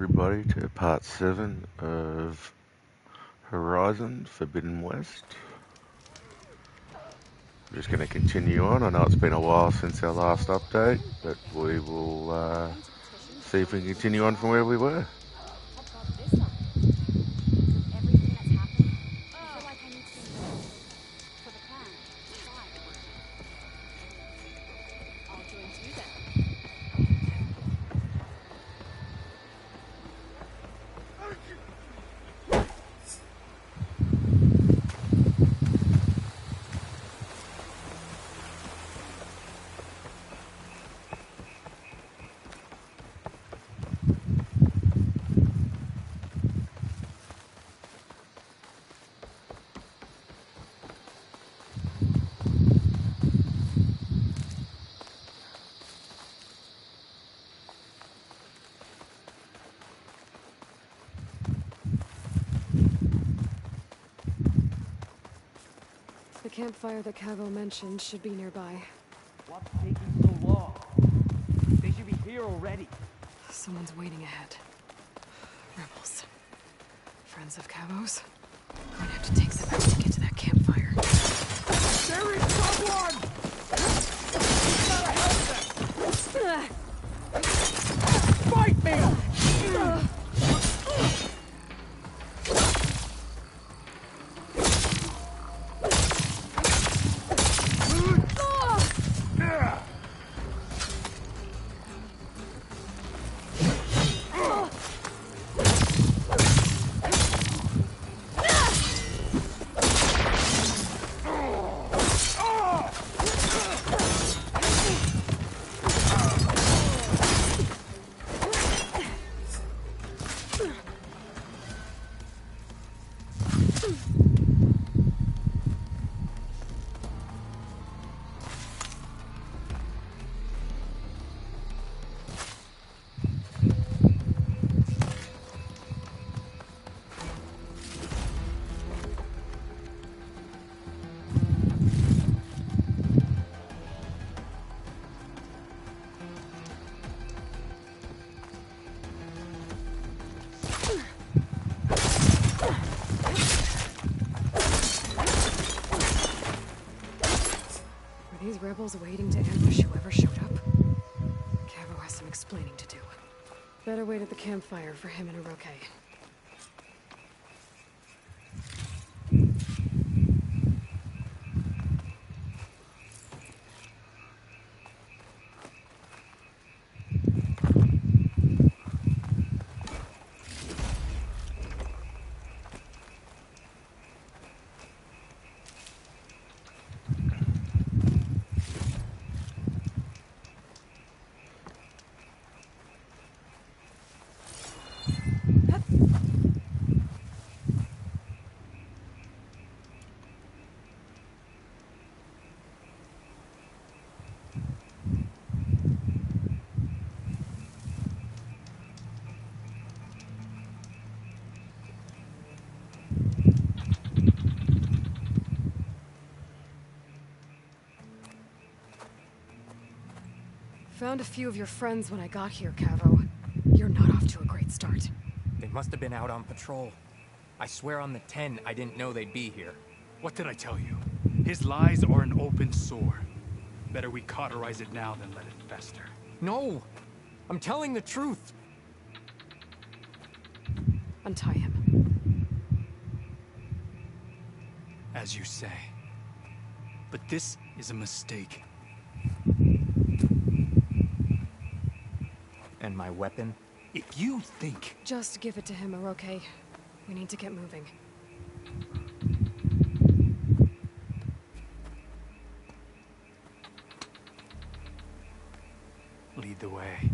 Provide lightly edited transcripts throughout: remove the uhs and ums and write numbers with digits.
everybody to part 7 of Horizon Forbidden West. I'm just going to continue on. I know it's been a while since our last update, but we will see if we can continue on from where we were. The campfire that Cavo mentioned should be nearby. What's taking so long? They should be here already. Someone's waiting ahead. Rebels. Friends of Cavo's. We're gonna have to take them out to get to that campfire. There is someone! We gotta help them! Fight me! These rebels waiting to ambush whoever showed up? Cavo has some explaining to do. Better wait at the campfire for him and Oroke. Found a few of your friends when I got here, Cavo. You're not off to a great start. They must have been out on patrol. I swear on the 10, I didn't know they'd be here. What did I tell you? His lies are an open sore. Better we cauterize it now than let it fester. No! I'm telling the truth! Untie him. As you say. But this is a mistake. And my weapon? If you think... Just give it to him, Oroke. We need to get moving. Lead the way.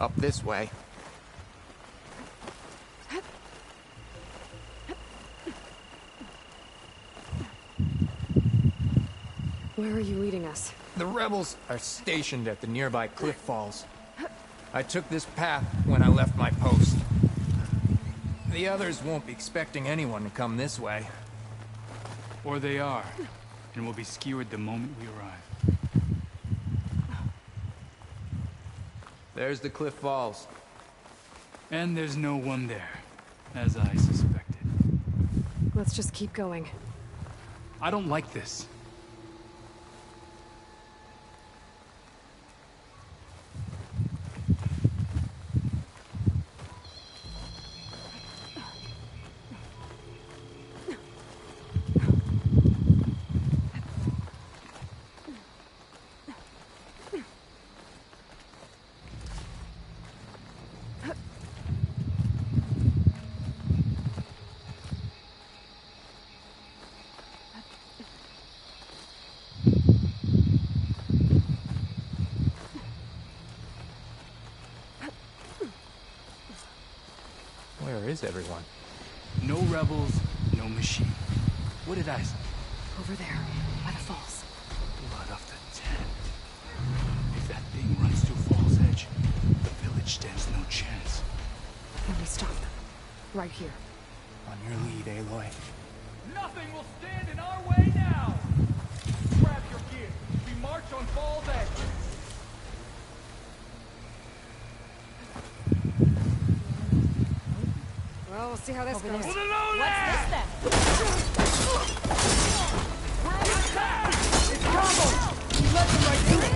Up this way. Where are you leading us? The rebels are stationed at the nearby cliff falls. I took this path when I left my post. The others won't be expecting anyone to come this way. Or they are, and will be skewered the moment we arrive. There's the cliff falls. And there's no one there, as I suspected. Let's just keep going. I don't like this. Where is everyone? No rebels, no machine. What did I say? Over there, by the falls. Blood of the Ten. If that thing runs to Fall's Edge, the village stands no chance. Then we stop them. Right here. On your lead, Aloy. Nothing will stand in our way now! Grab your gear. We march on Fall's Edge. Well, we'll see how this goes. What's this then? We're under attack! It's combo! We let them right through it!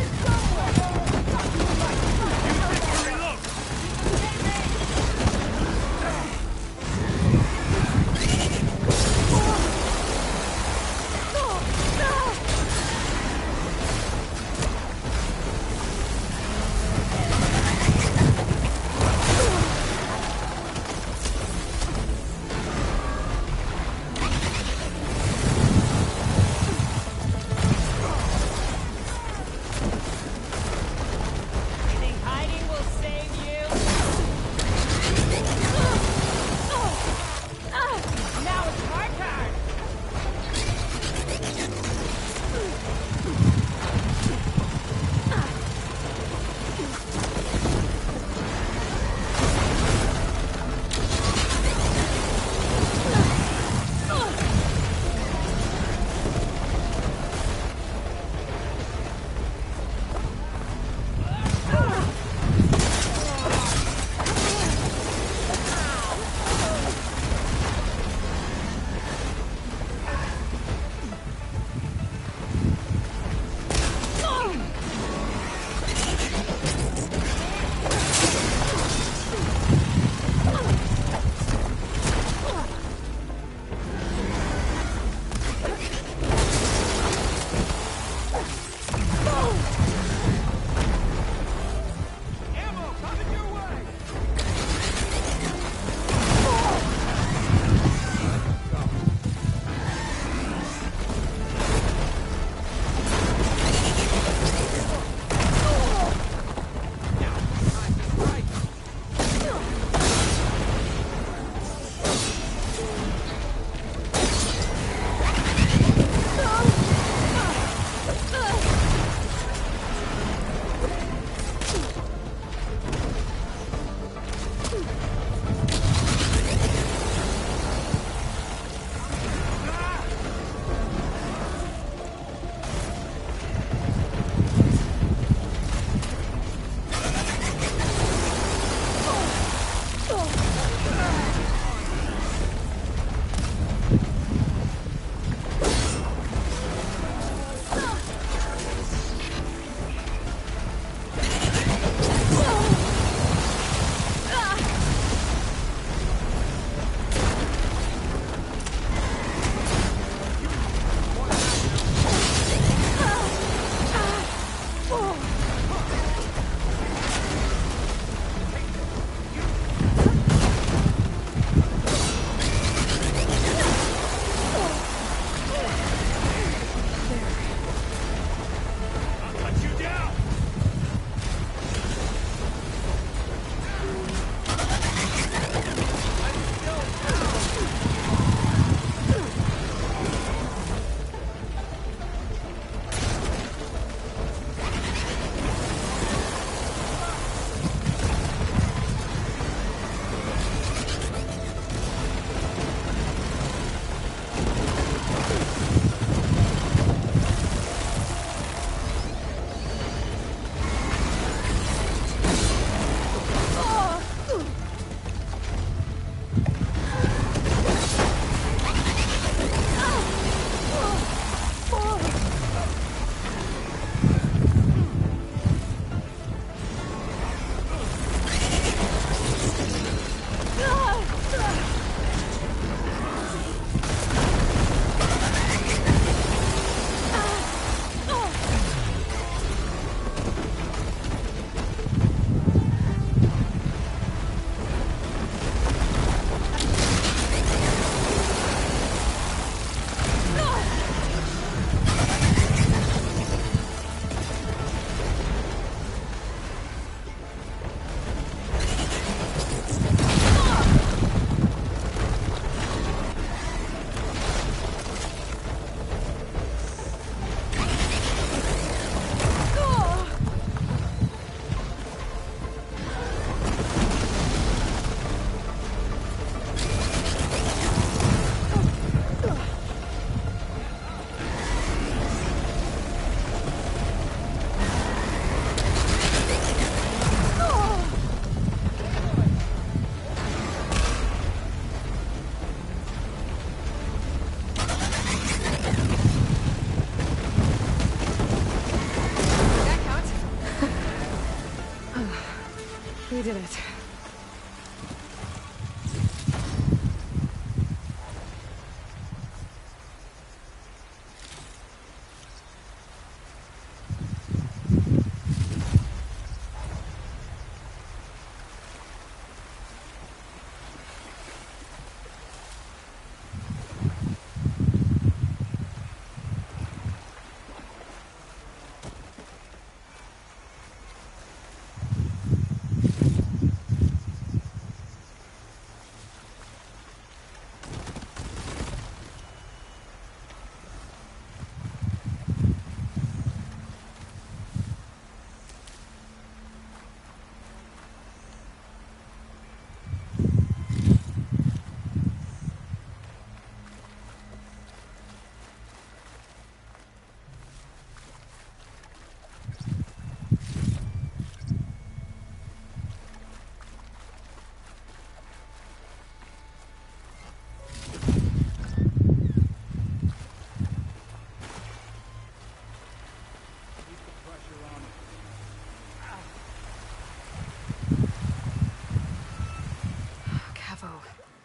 did it.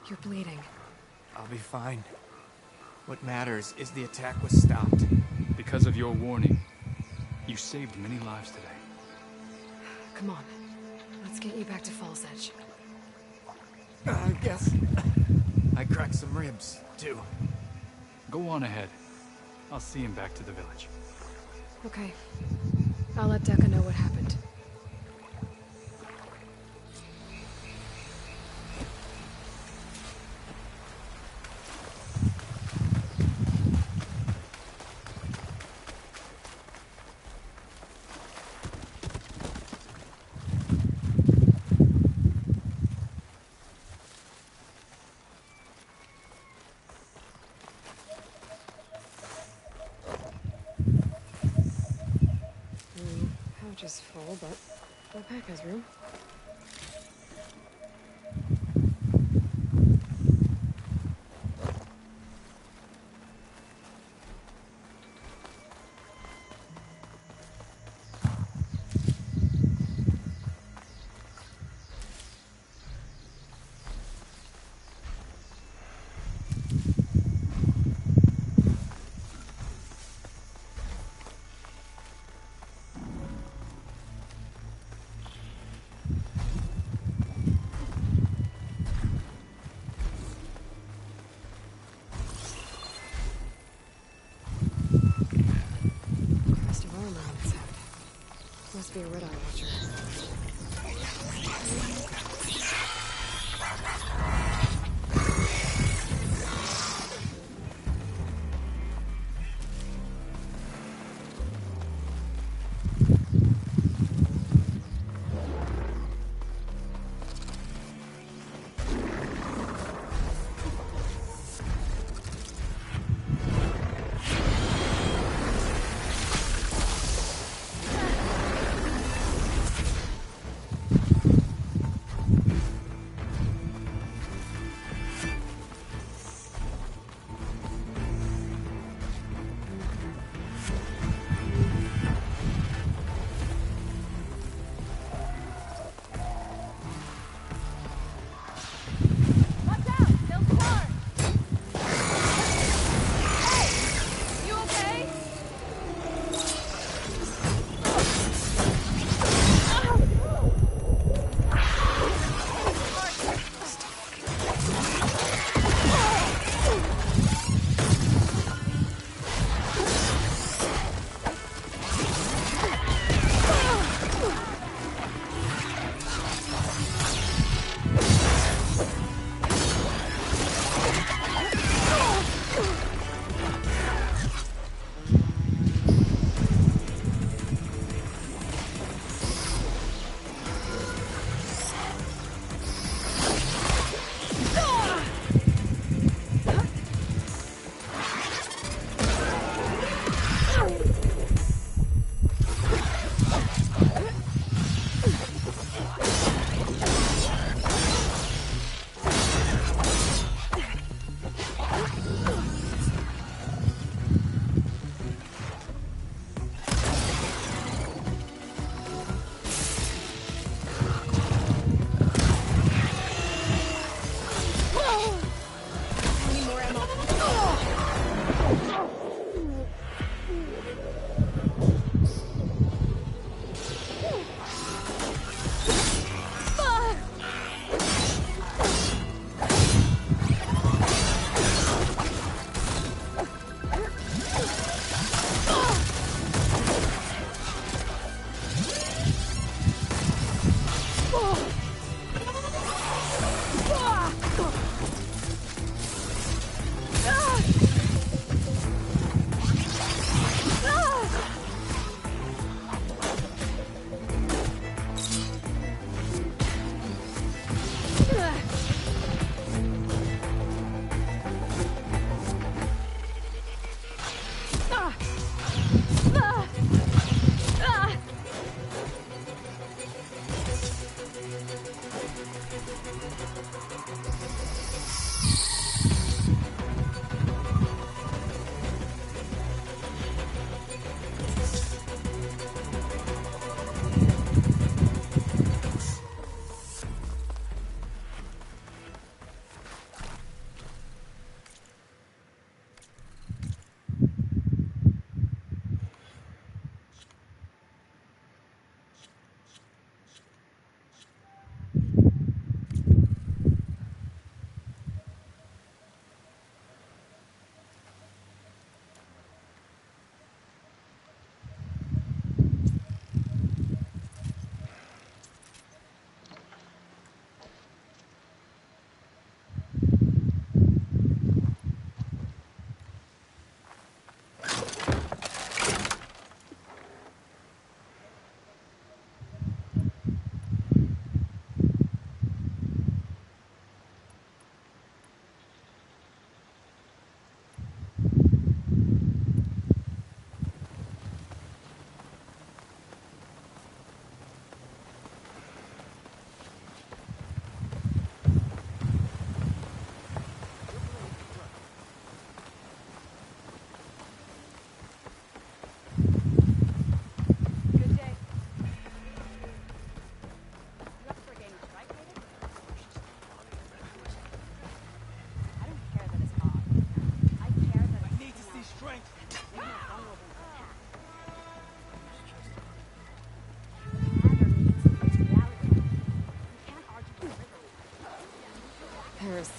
You're bleeding. I'll be fine. What matters is the attack was stopped. Because of your warning, you saved many lives today. Come on. Let's get you back to Falls Edge. I guess I cracked some ribs, too. Go on ahead. I'll see him back to the village. Okay. I'll let Dekka know what happened. Pouch is full, but my pack has room. Must be a Red Eye Watcher.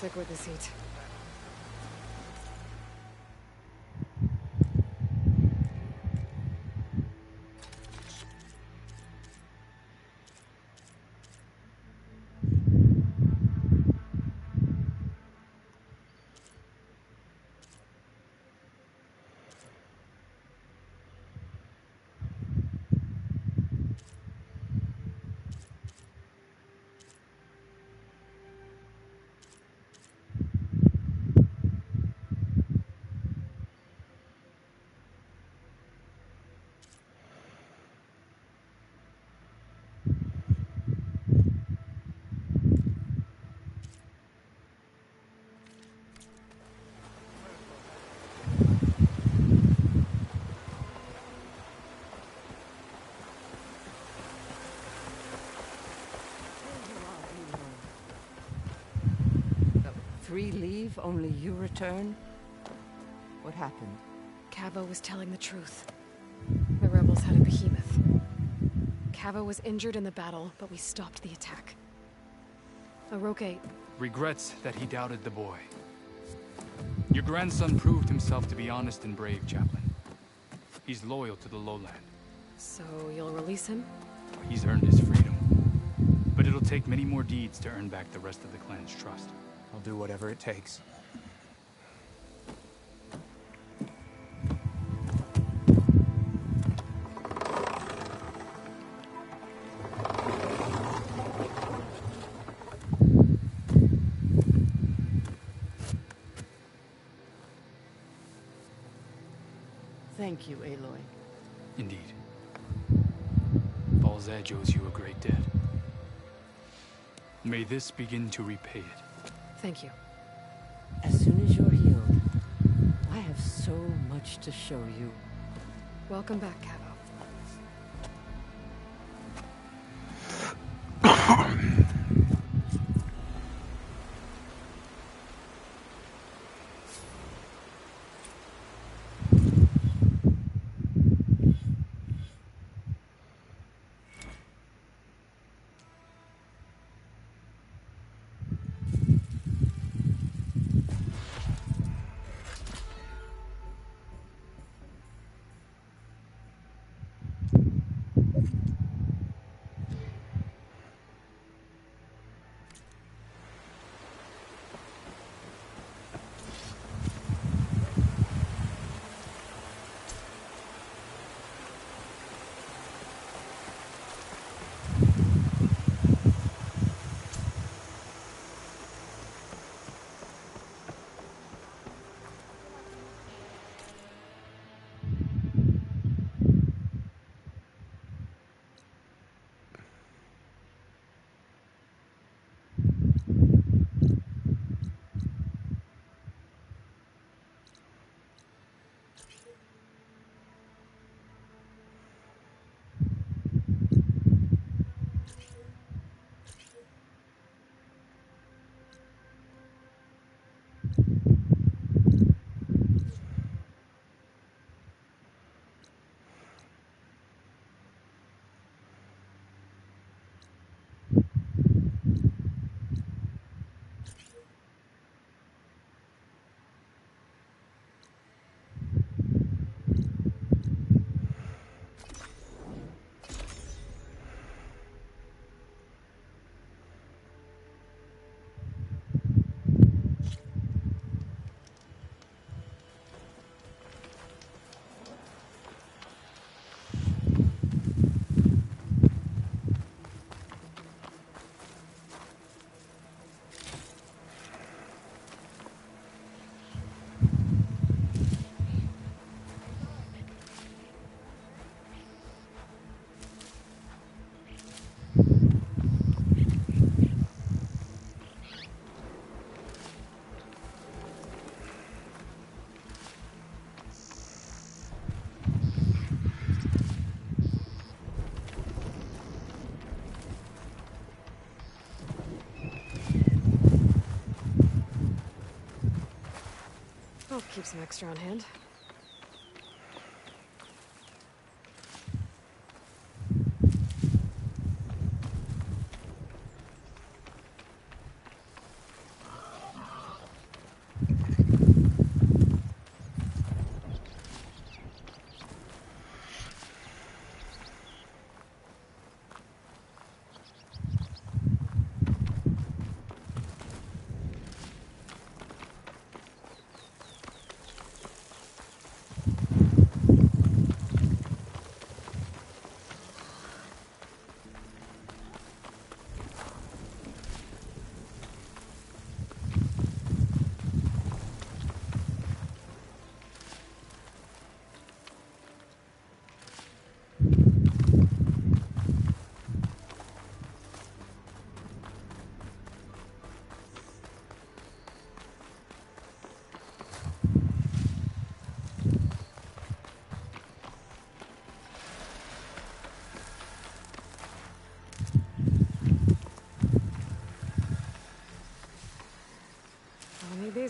sick with this heat. Three leave, only you return? What happened? Cavo was telling the truth. The rebels had a behemoth. Cavo was injured in the battle, but we stopped the attack. Oroke... Regrets that he doubted the boy. Your grandson proved himself to be honest and brave, Chaplain. He's loyal to the lowland. So you'll release him? He's earned his freedom. But it'll take many more deeds to earn back the rest of the clan's trust. I'll do whatever it takes. Thank you, Aloy. Indeed. Baal's Edge owes you a great debt. May this begin to repay it. Thank you. As soon as you're healed, I have so much to show you. Welcome back, Cavo. I'll keep some extra on hand.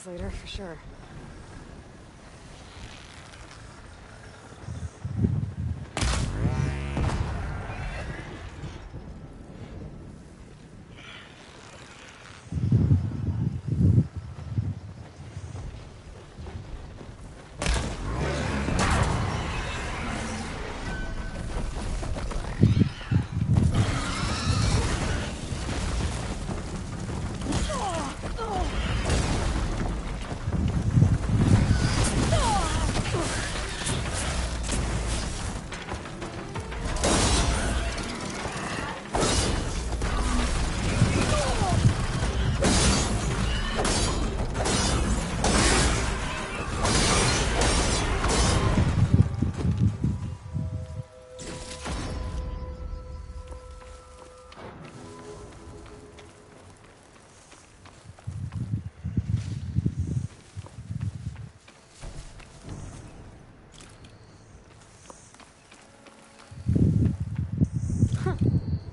days later, for sure.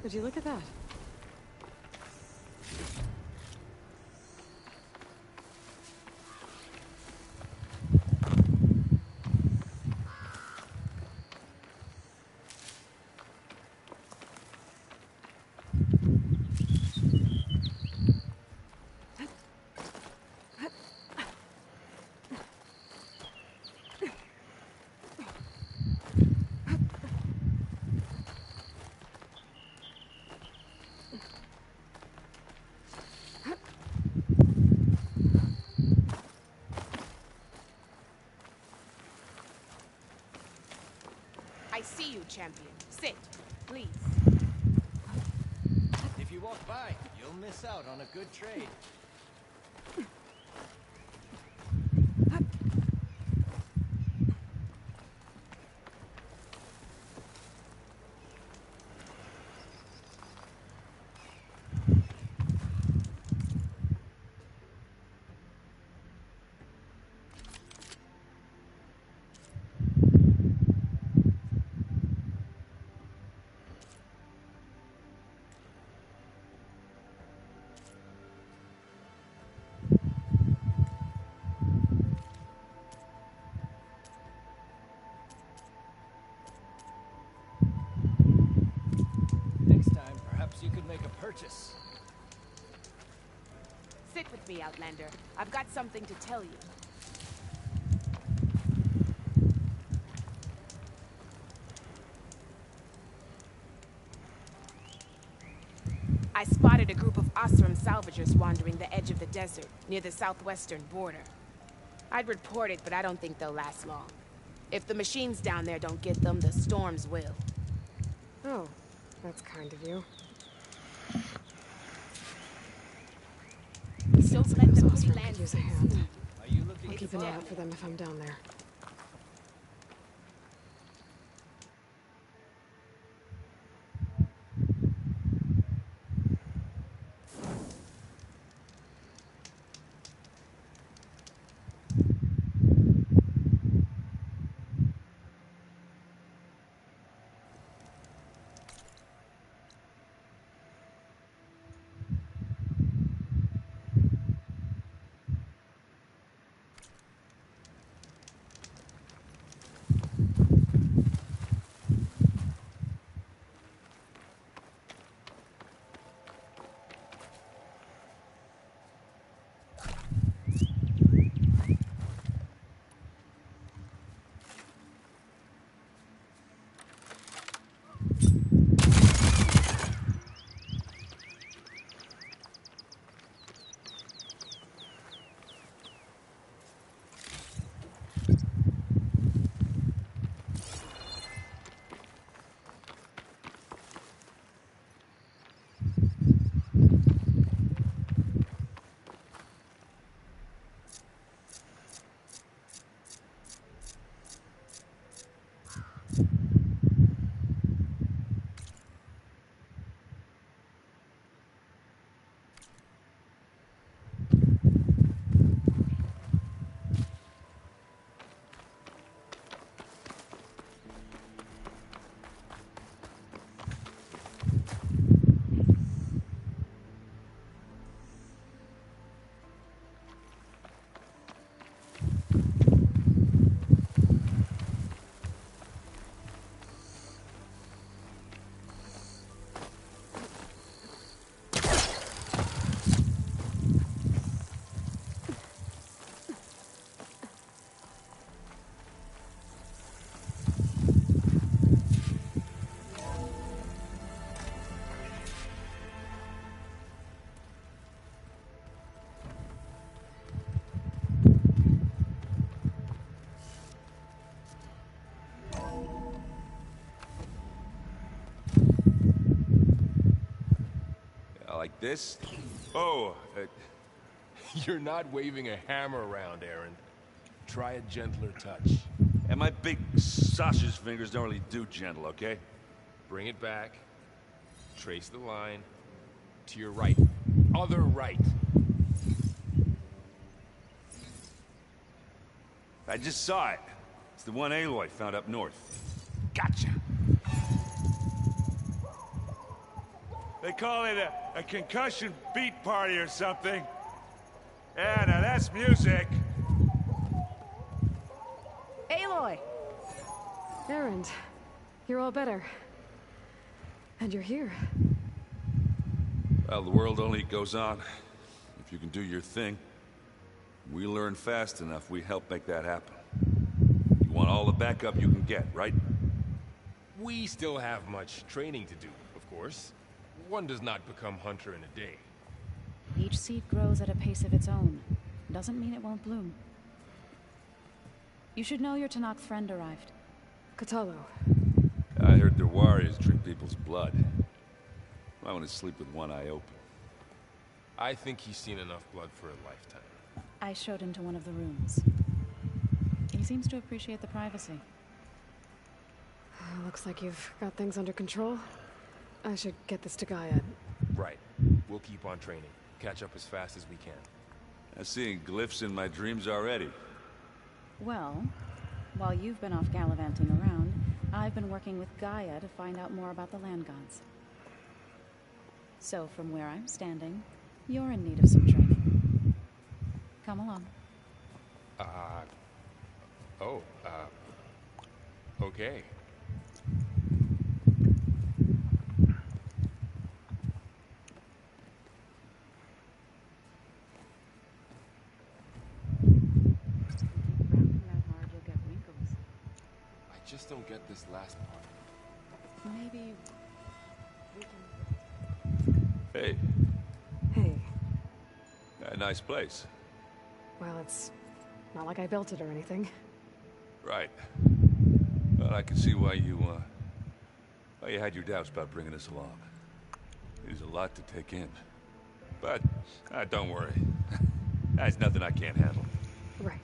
Would you look at that? I see you, champion. Sit, please. If you walk by, you'll miss out on a good trade. Next time, perhaps you could make a purchase. Sit with me, Outlander. I've got something to tell you. I spotted a group of Osram salvagers wandering the edge of the desert, near the southwestern border. I'd report it, but I don't think they'll last long. If the machines down there don't get them, the storms will. Oh, that's kind of you. Don't Some let of those them Osram land could use a hand. Are you looking I'll to keep an eye buy? out for them if I'm down there. Like this? Oh, You're not waving a hammer around, Aaron. Try a gentler touch. and my big sausage fingers don't really do gentle, okay? Bring it back. Trace the line. To your right. Other right. I just saw it. It's the one Aloy found up north. Gotcha. They call it a concussion beat party or something. Yeah, now that's music. Aloy! Erend, you're all better. And you're here. Well, the world only goes on if you can do your thing. We learn fast enough, we help make that happen. You want all the backup you can get, right? We still have much training to do, of course. One does not become hunter in a day. Each seed grows at a pace of its own. Doesn't mean it won't bloom. You should know your Tanakh friend arrived. Kotallo. I heard their warriors drink people's blood. I want to sleep with one eye open. I think he's seen enough blood for a lifetime. I showed him to one of the rooms. He seems to appreciate the privacy. Looks like you've got things under control. I should get this to Gaia. Right. We'll keep on training. Catch up as fast as we can. I'm seeing glyphs in my dreams already. Well, while you've been off gallivanting around, I've been working with Gaia to find out more about the land gods. So from where I'm standing, you're in need of some training. Come along. Okay. I just don't get this last part. Maybe we can... Hey, Hey. a nice place. Well, it's not like I built it or anything. Right. Well, I can see why you had your doubts about bringing us along. It is a lot to take in. But, don't worry. That's nothing I can't handle. Right.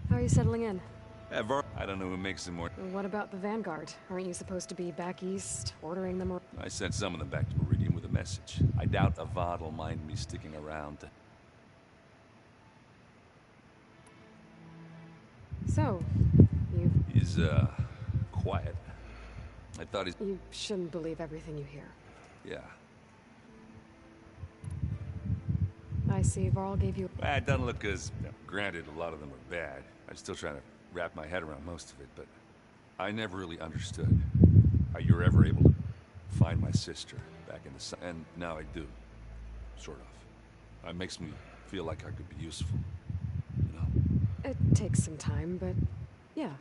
How are you settling in? I don't know who makes them more. What about the Vanguard? Aren't you supposed to be back east, ordering them? I sent some of them back to Meridian with a message. I doubt Avad will mind me sticking around. So, you... He's, quiet. I thought he's... You shouldn't believe everything you hear. Yeah. I see Varl gave you... It doesn't look as... Granted, a lot of them are bad. I'm still trying to wrap my head around most of it, but I never really understood how you were ever able to find my sister back in the sun. And now I do. Sort of. It makes me feel like I could be useful. You know? It takes some time, but yeah.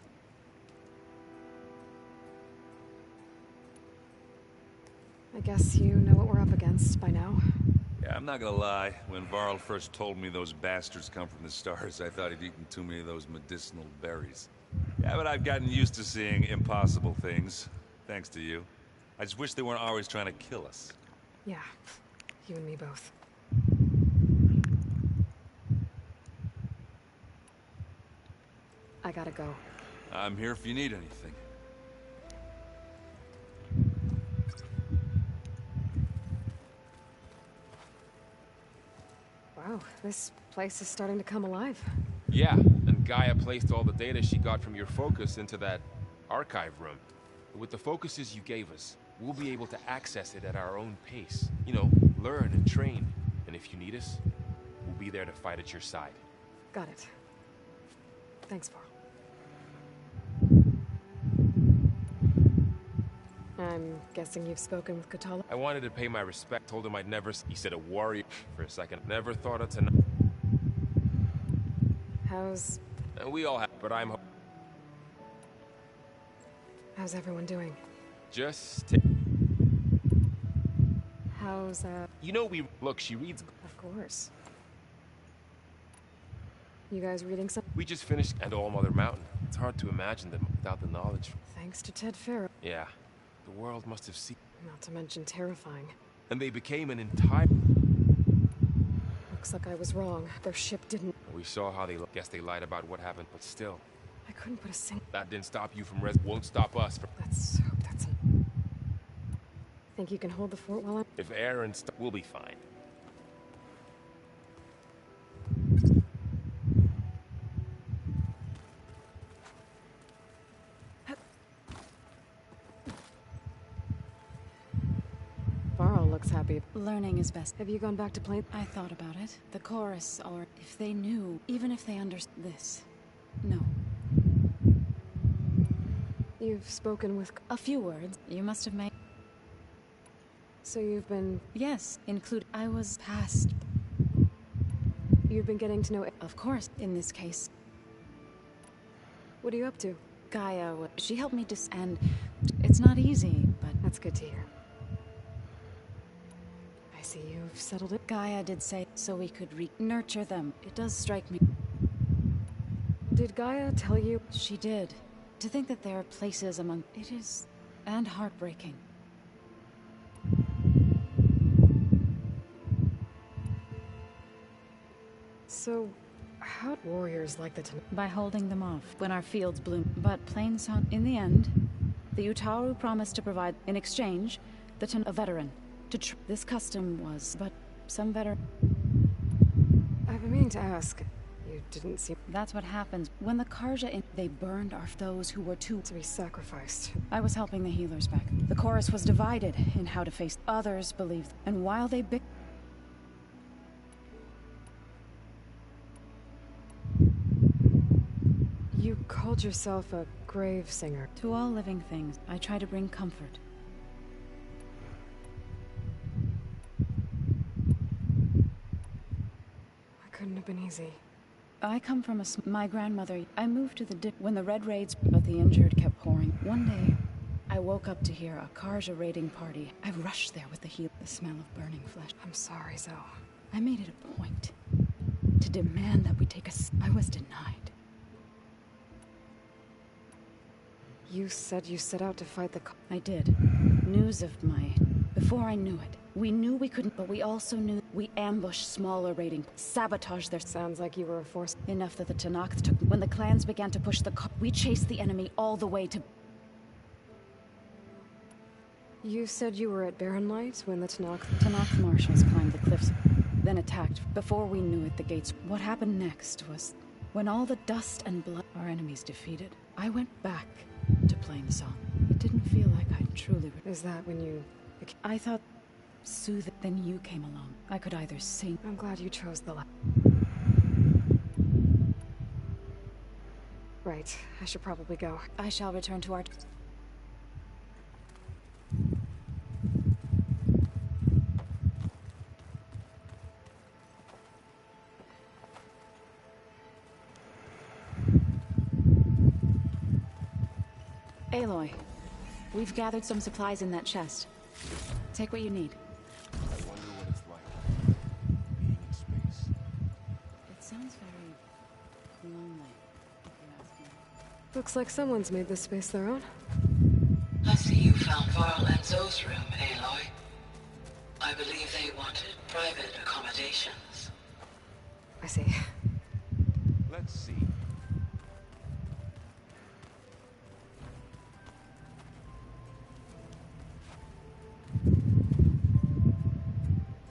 I guess you know what we're up against by now. Yeah, I'm not gonna lie. When Varl first told me those bastards come from the stars, I thought he'd eaten too many of those medicinal berries. Yeah, but I've gotten used to seeing impossible things, thanks to you. I just wish they weren't always trying to kill us. Yeah, you and me both. I gotta go. I'm here if you need anything. Wow, this place is starting to come alive. Yeah, and Gaia placed all the data she got from your focus into that archive room. With the focuses you gave us, we'll be able to access it at our own pace. You know, learn and train. And if you need us, we'll be there to fight at your side. Got it. Thanks, Varl. I'm guessing you've spoken with Kotallo? I wanted to pay my respect, told him I'd never... He said a warrior for a second. Never thought of tonight. How's... And we all have, but I'm... How's everyone doing? Just... How's, You know we... Look, she reads... Of course. You guys reading some... We just finished And All Mother Mountain. It's hard to imagine them without the knowledge. Thanks to Ted Farrow. Yeah, the world must have seen. Not to mention terrifying. And they became an entire... Looks like I was wrong. Their ship didn't... We saw how they... Guess they lied about what happened, but still. I couldn't put a single... That didn't stop you from won't stop us from... Let's hope that's... Think you can hold the fort while I'm... If Aaron... We'll be fine. Varl looks happy. Learning is best. Have you gone back to play? I thought about it. The chorus, or if they knew, even if they understood this. No. You've spoken with... A few words. You must have made... So you've been... Yes, include... I was past... You've been getting to know... Of course, in this case. What are you up to? Gaia, she helped me and it's not easy, but... That's good to hear. I see you've settled it. Gaia did say so we could nurture them. It does strike me. Did Gaia tell you? She did. To think that there are places among... It is... and heartbreaking. So, how warriors like the... By holding them off, when our fields bloom. But Plainson, in the end, the Utaru promised to provide, in exchange, a veteran. This custom was, but some veteran... I've been meaning to ask. You didn't see... That's what happens. When the Karja they burned those who were to be sacrificed. I was helping the healers back. The chorus was divided in how to face. Others believed. And while they You called yourself a grave singer. To all living things, I try to bring comfort. It couldn't have been easy. I come from my grandmother. I moved to the dip when the Red Raids, but the injured kept pouring. One day, I woke up to hear a Karja raiding party. I rushed there with the smell of burning flesh. I'm sorry, Zoe. I made it a point to demand that we take I was denied. You said you set out to fight the... I did. News of Before I knew it. We knew we couldn't, but we also knew we ambushed smaller raiding, sabotaged their... Sounds like you were a force. Enough that the Tenakth took... When the clans began to push we chased the enemy all the way to... You said you were at Barren Light when the Tenakth marshals climbed the cliffs, then attacked. Before we knew it, the gates... What happened next was... When all the dust and blood... Our enemies defeated. I went back to playing the song. It didn't feel like I'd truly... Is that when you... I thought... Soothing. Then you came along. I could either sing... I'm glad you chose the Right. I should probably go. I shall return to our... Aloy, we've gathered some supplies in that chest. Take what you need. I wonder what it's like being in space. It sounds very lonely, if you ask me. Looks like someone's made this space their own. I see you found Varl and Zoe's room, Aloy. I believe they wanted private accommodations. I see. Let's see.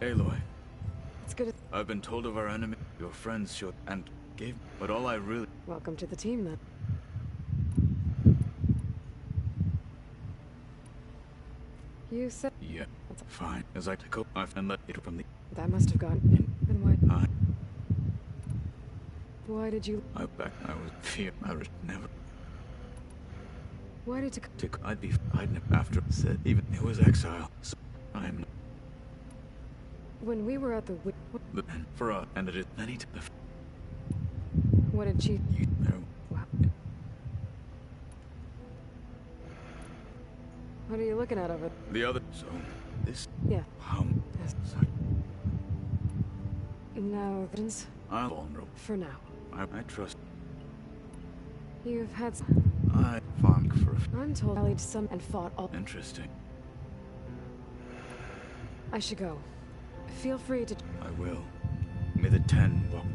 Aloy. It's good. I've been told of our enemy. Your friends showed and gave, but all I really... Welcome to the team, then. You said... Yeah, fine. As I took off and let it from the... That must have gone in. Then why... Why did you... I was fear. I was never... Why did you... I'd never after said even it was exile. So I'm... When we were at the... For us, and it is many to the... What did she... You know... Wow. What are you looking at of it? The other... So, this... Yeah. Yes. No, evidence. I'm vulnerable. For now. I trust... You've had I funk for I'm told I rallied some and fought all. Interesting. I should go. Feel free to. I will. May the 10 walk.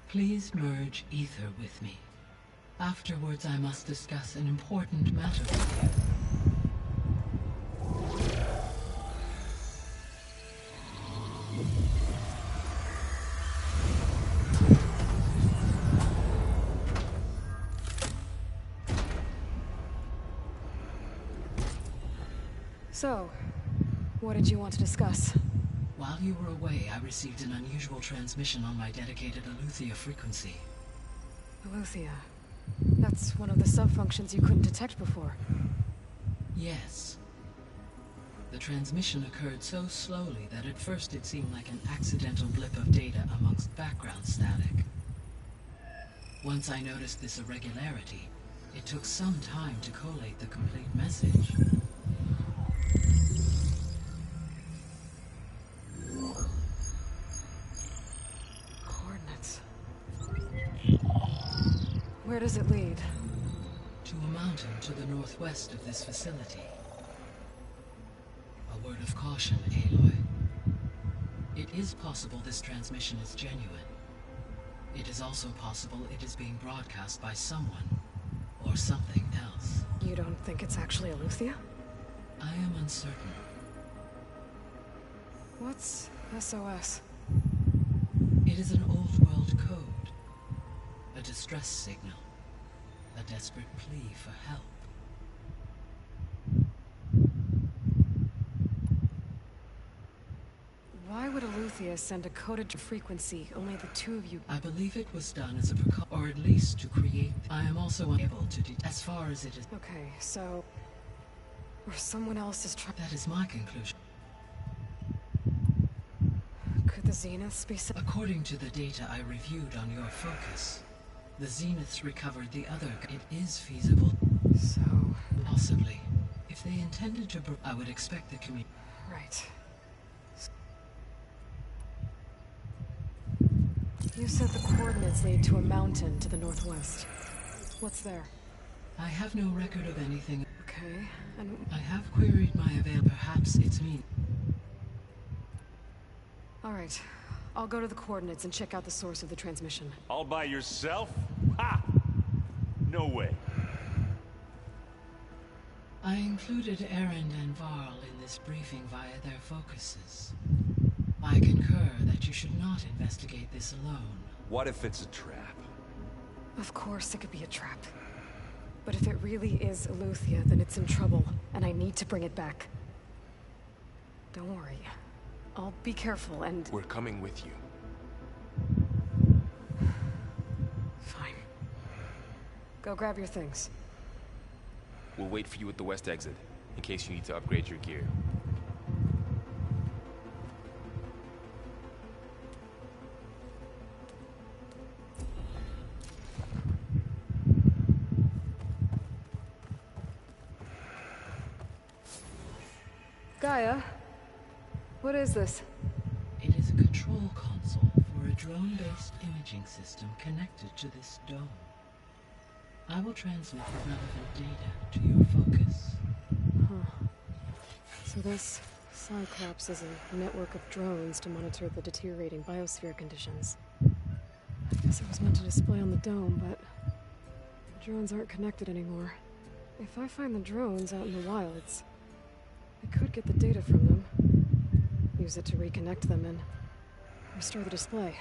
Please merge ether with me. Afterwards, I must discuss an important matter with you. So, what did you want to discuss? While you were away, I received an unusual transmission on my dedicated Aletheia frequency. Aletheia. That's one of the sub-functions you couldn't detect before. Yes. The transmission occurred so slowly that at first it seemed like an accidental blip of data amongst background static. Once I noticed this irregularity, it took some time to collate the complete message. Where does it lead? To a mountain to the northwest of this facility. A word of caution, Aloy. It is possible this transmission is genuine. It is also possible it is being broadcast by someone, or something else. You don't think it's actually Aletheia? I am uncertain. What's SOS? It is an old-world code. A distress signal. A desperate plea for help. Why would Aletheia send a coded frequency only the two of you? I believe it was done as a precaution, or at least to create. I am also unable to as far as it is. Okay, so... or someone else is trying... That is my conclusion. Could the Zeniths be... According to the data I reviewed on your focus, the Zeniths recovered the other. It is feasible. So... Possibly. If they intended to... I would expect the community... Right. You said the coordinates lead to a mountain to the northwest. What's there? I have no record of anything. Okay, and... I have queried my avail. Perhaps it's me. Alright. I'll go to the coordinates and check out the source of the transmission. All by yourself? Ha! No way. I included Erend and Varl in this briefing via their focuses. I concur that you should not investigate this alone. What if it's a trap? Of course it could be a trap. But if it really is Eleuthia, then it's in trouble, and I need to bring it back. Don't worry. I'll be careful and... We're coming with you. Fine. Go grab your things. We'll wait for you at the west exit, in case you need to upgrade your gear. Gaia? What is this? It is a control console for a drone-based imaging system connected to this dome. I will transmit the relevant data to your focus. Huh. So this Cyclops is a network of drones to monitor the deteriorating biosphere conditions. I guess it was meant to display on the dome, but the drones aren't connected anymore. If I find the drones out in the wilds, I could get the data from them, use it to reconnect them and restore the display.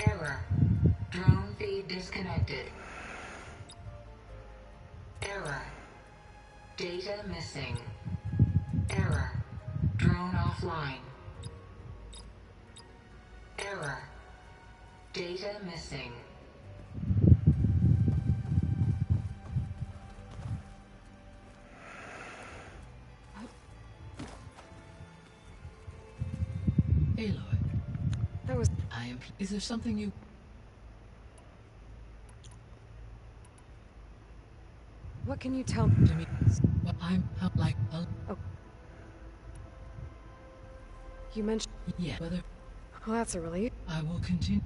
Error. Drone feed disconnected. Error. Data missing. Error. Drone offline. Error. Data missing. Aloy. That was... Is there something you... What can you tell to me? Well, I'm like... Oh. You mentioned... Yeah, whether... Well, that's a relief. I will continue.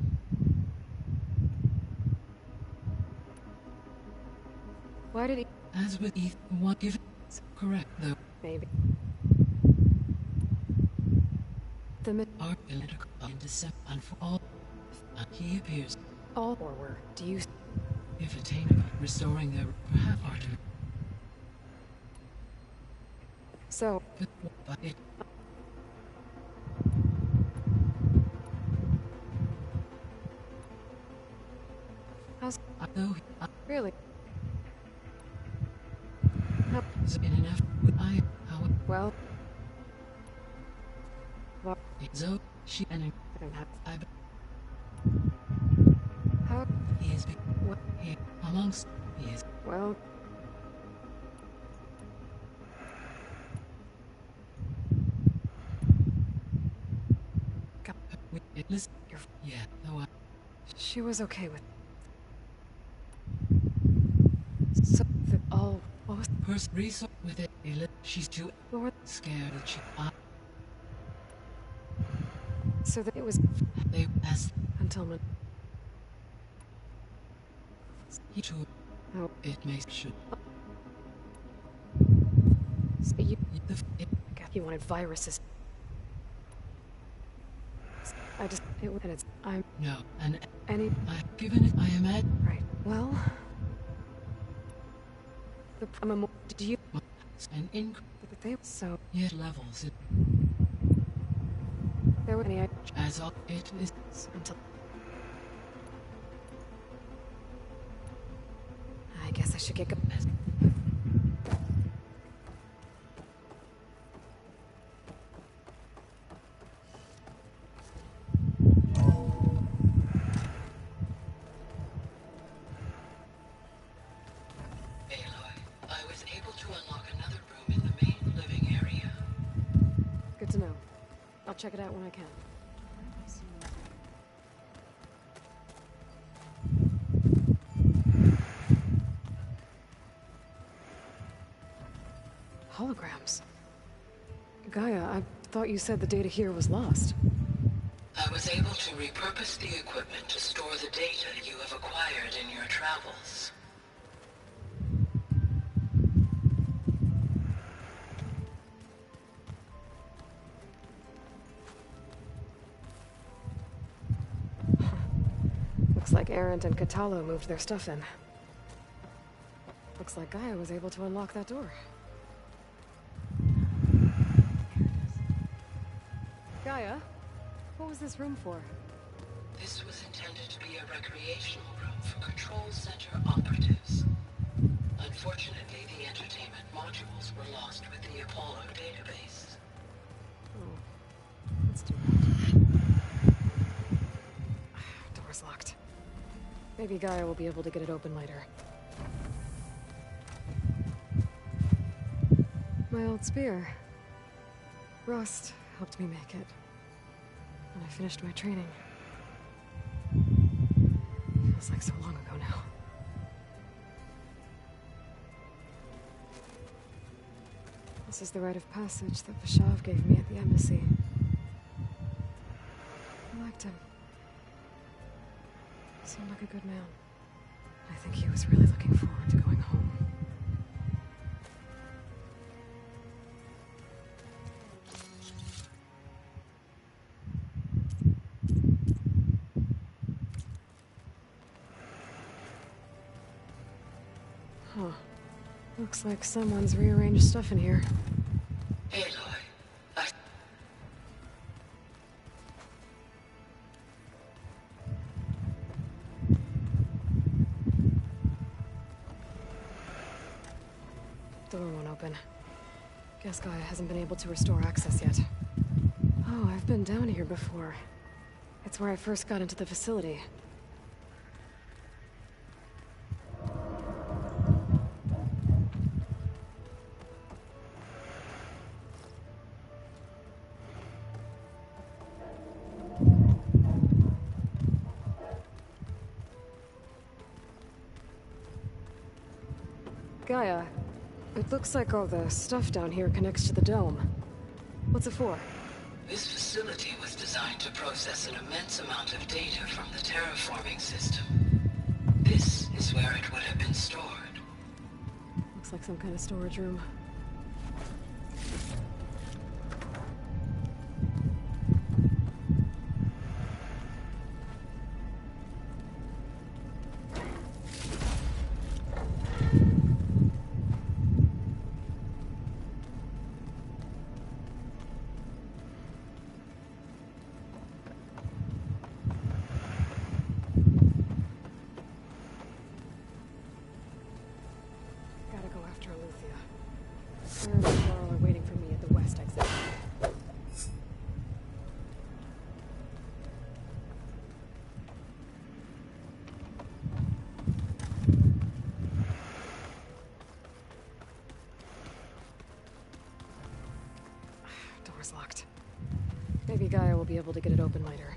Why did he... As with Ethan, what if it's correct, though? Maybe. The are political in December, and for all... he appears... All forward. Do you... If attainable, restoring their... Perhaps art... So... But it... How's... Though... Really? No. In an effort, I... However... Well... So, she and I don't have... How... He is... What? He... Amongst... He is... Well... Listen... Yeah, though I... She was okay with... So, the... all... What was... Person... Resource with it... She's too... Scared that she... So that it was... They... As... Until my... He too... Oh. It may... Should... So you... It... You wanted viruses. I just... It was... And it's... I'm... No, and... Any... I've given it... I am at... Right. Well... I'm a... Did you... An inc... They... So... Yet levels it... There were any... As all... It is... Until... I guess I should get going. Good to know. I'll check it out when I can. Holograms. Gaia, I thought you said the data here was lost. I was able to repurpose the equipment to store the data you have acquired in your travels. Looks like Arendt and Katalo moved their stuff in. Looks like Gaia was able to unlock that door. Gaia, what was this room for? This was intended to be a recreational room for Control Center operatives. Unfortunately, the entertainment modules were lost with the Apollo database. Oh, that's too bad. Door's locked. Maybe Gaia will be able to get it open later. My old spear. Rust helped me make it. And I finished my training. Feels like so long ago now. This is the rite of passage that Vashav gave me at the embassy. I liked him. He seemed like a good man. I think he was really looking forward to going home. Huh. Looks like someone's rearranged stuff in here. Aloy, Door won't open. Guess Gaia hasn't been able to restore access yet. Oh, I've been down here before. It's where I first got into the facility. Gaia, it looks like all the stuff down here connects to the dome. What's it for? this facility was designed to process an immense amount of data from the terraforming system. This is where it would have been stored. Looks like some kind of storage room. Door's locked. Maybe Gaia will be able to get it open later.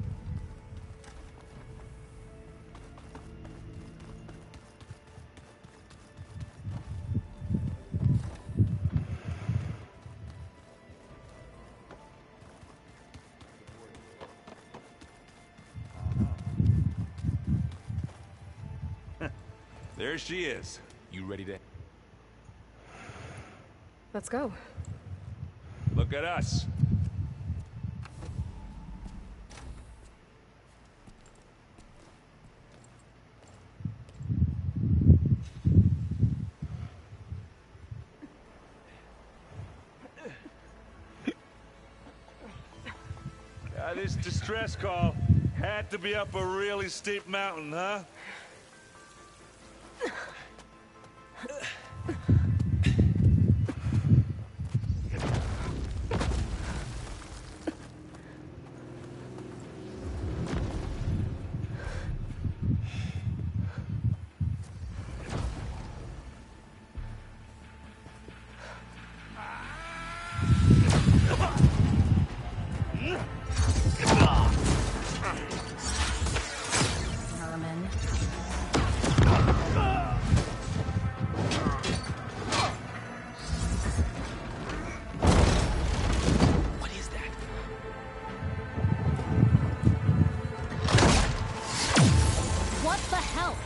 There she is. You ready to... Let's go. Look at us. This distress call had to be up a really steep mountain, huh? the hell?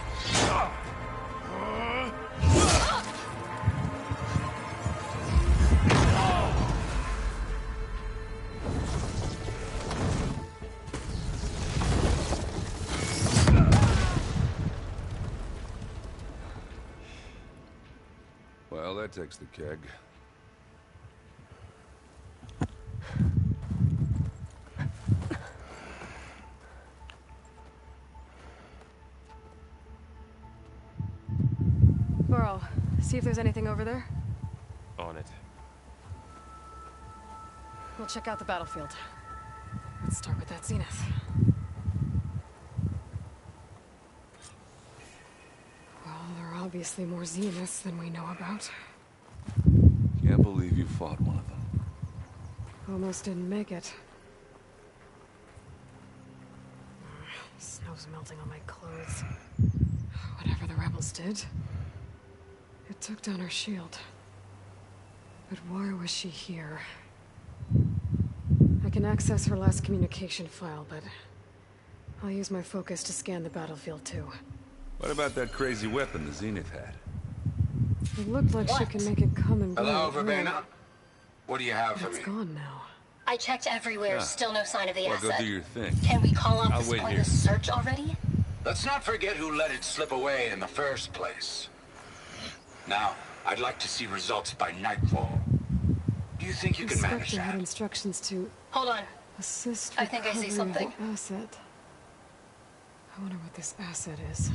Well, that takes the keg. Burrow, see if there's anything over there. On it. We'll check out the battlefield. Let's start with that Zenith. Well, there are obviously more Zeniths than we know about. Can't believe you fought one of them. Almost didn't make it. Snow's melting on my clothes. Whatever the rebels did, it took down her shield. But why was she here? I can access her last communication file, but I'll use my focus to scan the battlefield too. What about that crazy weapon the Zenith had? It looked like she can make it come and go. Hello, Verbena? What do you have for It's me? gone now. I checked everywhere, still no sign of the Well, asset. go do your thing. Can we call off I'll this wait pointless here. search already? Let's not forget who let it slip away in the first place. Now, I'd like to see results by nightfall. Do you think you can manage Inspector had that? instructions to Hold on. assist I think I see recovery of the something. asset. I wonder what this asset is.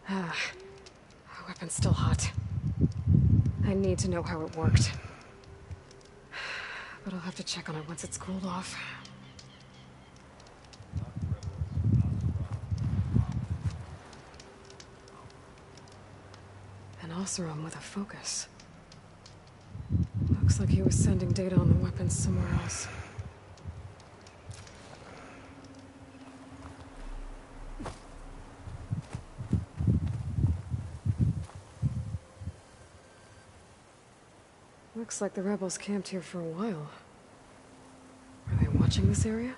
Our weapon's still hot. I need to know how it worked. But I'll have to check on it once it's cooled off. An Oseram with a focus. Looks like he was sending data on the weapons somewhere else. Looks like the rebels camped here for a while. Are they watching this area?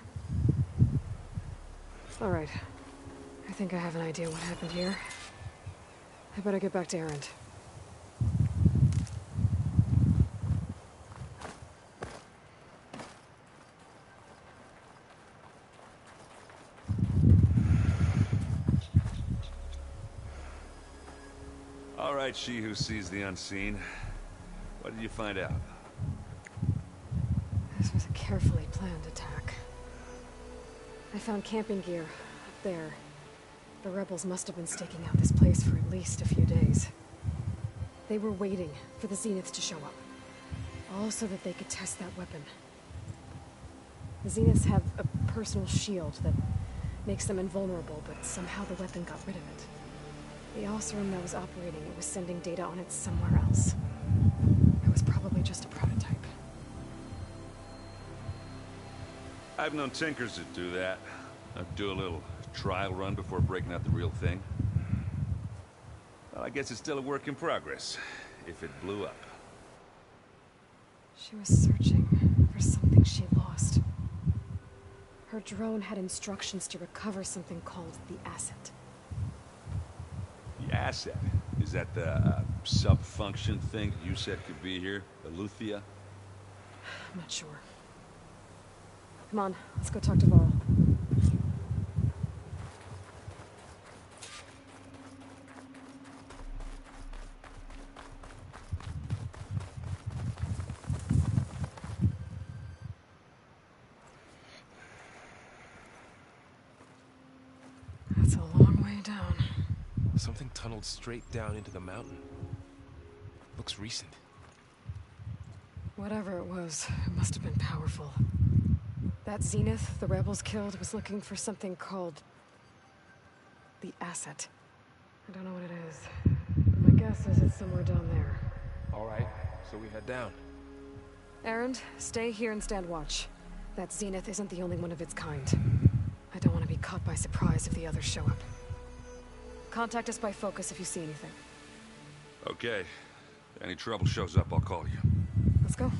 All right. I think I have an idea what happened here. I better get back to Erend. All right, she who sees the unseen. What did you find out? This was a carefully planned attack. I found camping gear up there. The rebels must have been staking out this place for at least a few days. They were waiting for the Zeniths to show up. All so that they could test that weapon. The Zeniths have a personal shield that makes them invulnerable, but somehow the weapon got rid of it. The Oseram that was operating it was sending data on it somewhere else. It was probably just a prototype. I've known tinkers that do that. I'd do a little trial run before breaking out the real thing. Well, I guess it's still a work in progress, if it blew up. She was searching for something she lost. Her drone had instructions to recover something called the asset. The asset? Is that the sub-function thing you said could be here? Eleuthia? I'm not sure. Come on, let's go talk to Varl. Something tunneled straight down into the mountain. Looks recent. Whatever it was, it must have been powerful. That Zenith the rebels killed was looking for something called the Asset. I don't know what it is. But my guess is it's somewhere down there. All right, so we head down. Erend, stay here and stand watch. That Zenith isn't the only one of its kind. I don't want to be caught by surprise if the others show up. Contact us by focus if you see anything. Okay. Any trouble shows up, I'll call you. Let's go.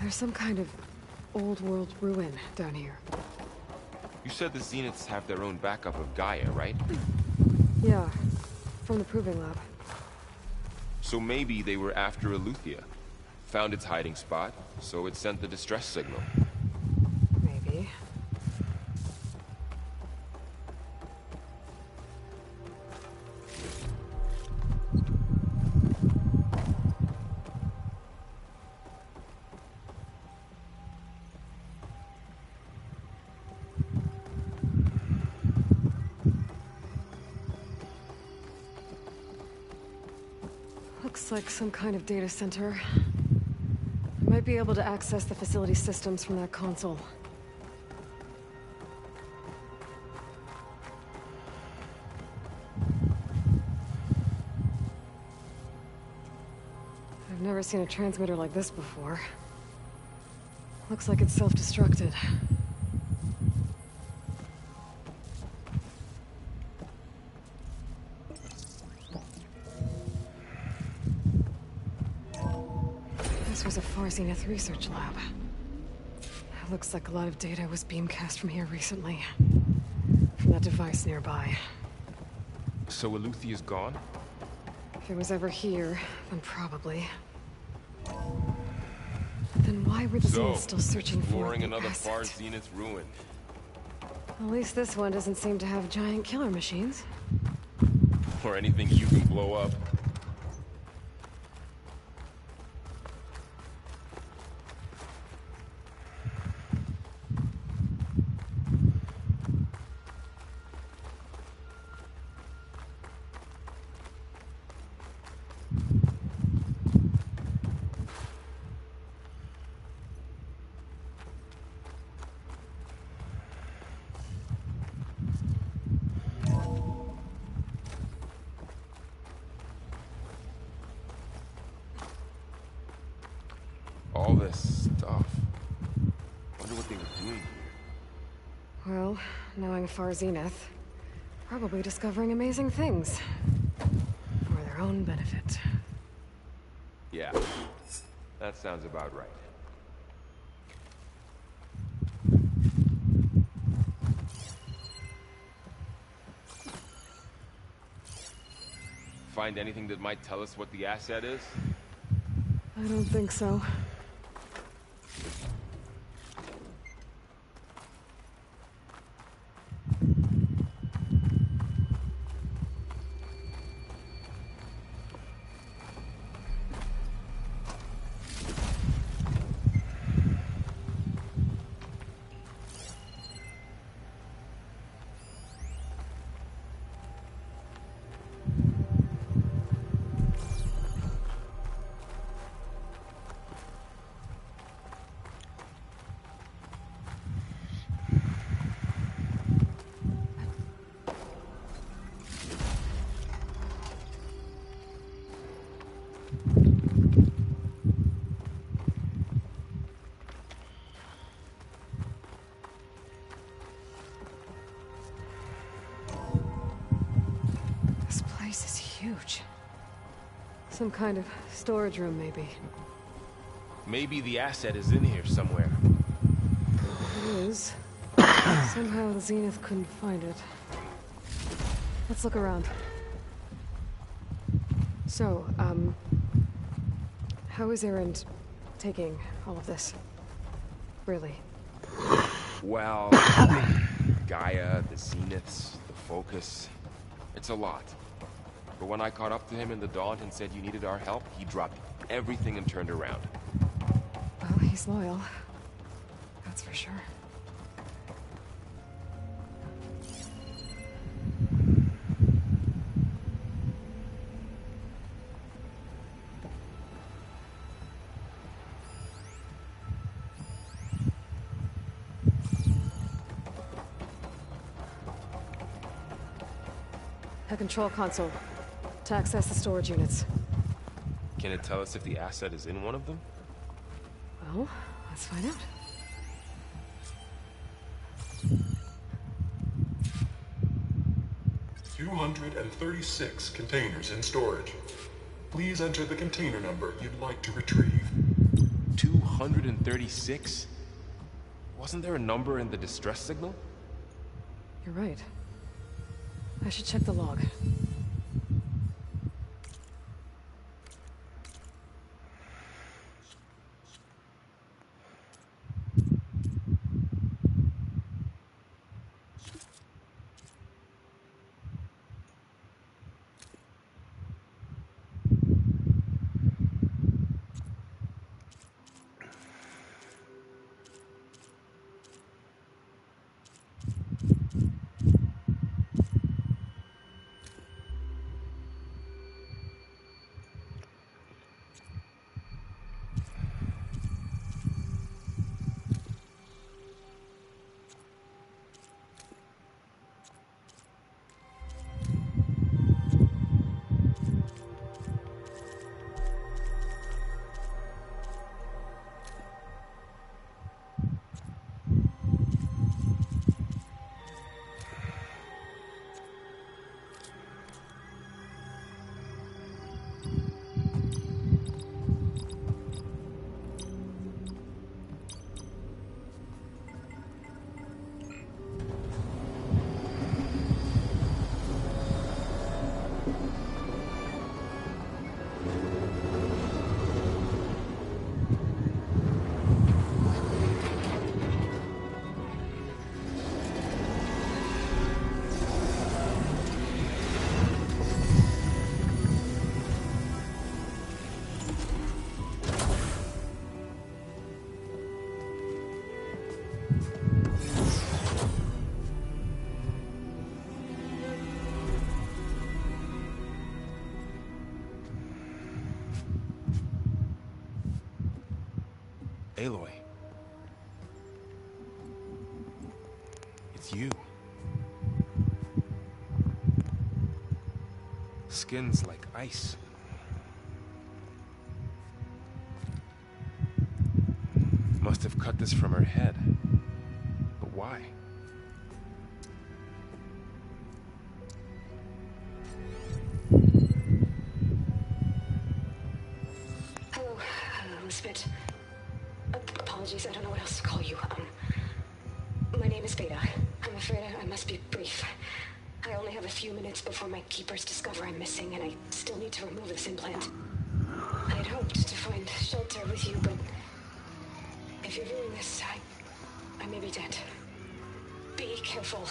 There's some kind of old world ruin down here. You said the Zeniths have their own backup of Gaia, right? Yeah, from the Proving Lab. So maybe they were after Eleuthia. Found its hiding spot, so it sent the distress signal. Maybe. Looks like some kind of data center. I might be able to access the facility systems from that console. I've never seen a transmitter like this before. Looks like it's self-destructed. This was a Far Zenith research lab. It looks like a lot of data was beamcast from here recently. From that device nearby. So Eleuthia's gone? If it was ever here, then probably. Then why were the Zeniths still searching for exploring the another asset? Far Zenith ruin. At least this one doesn't seem to have giant killer machines. Or anything you can blow up. All this stuff. Wonder what they were doing here. Well, knowing Far Zenith, probably discovering amazing things. For their own benefit. Yeah, that sounds about right. Find anything that might tell us what the asset is? I don't think so. This place is huge. Some kind of storage room, maybe. Maybe the asset is in here somewhere. It is. Somehow the Zenith couldn't find it. Let's look around. So, how is Erend taking all of this? Really? Well, Gaia, the Zeniths, the Focus. It's a lot. But when I caught up to him in the Daunt and said you needed our help, he dropped everything and turned around. He's loyal. That's for sure. A control console to access the storage units. Can it tell us if the asset is in one of them? Well, let's find out. $236 containers in storage. Please enter the container number you'd like to retrieve. 236? Wasn't there a number in the distress signal? You're right. I should check the log. Aloy. It's you. Skin's like ice. Must have cut this from her head. But why? Hello, Spit. Apologies, I don't know what else to call you. My name is Beta. I'm afraid I must be brief. I only have a few minutes before my keepers discover I'm missing, and I still need to remove this implant. I had hoped to find shelter with you, but if you're viewing this, I may be dead. Be careful.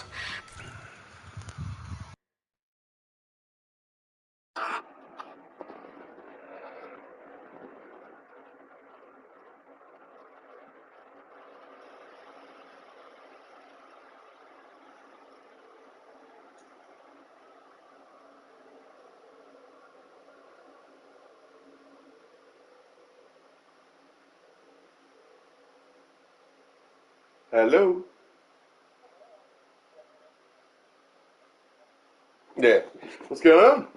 Hello? Yeah. What's going on?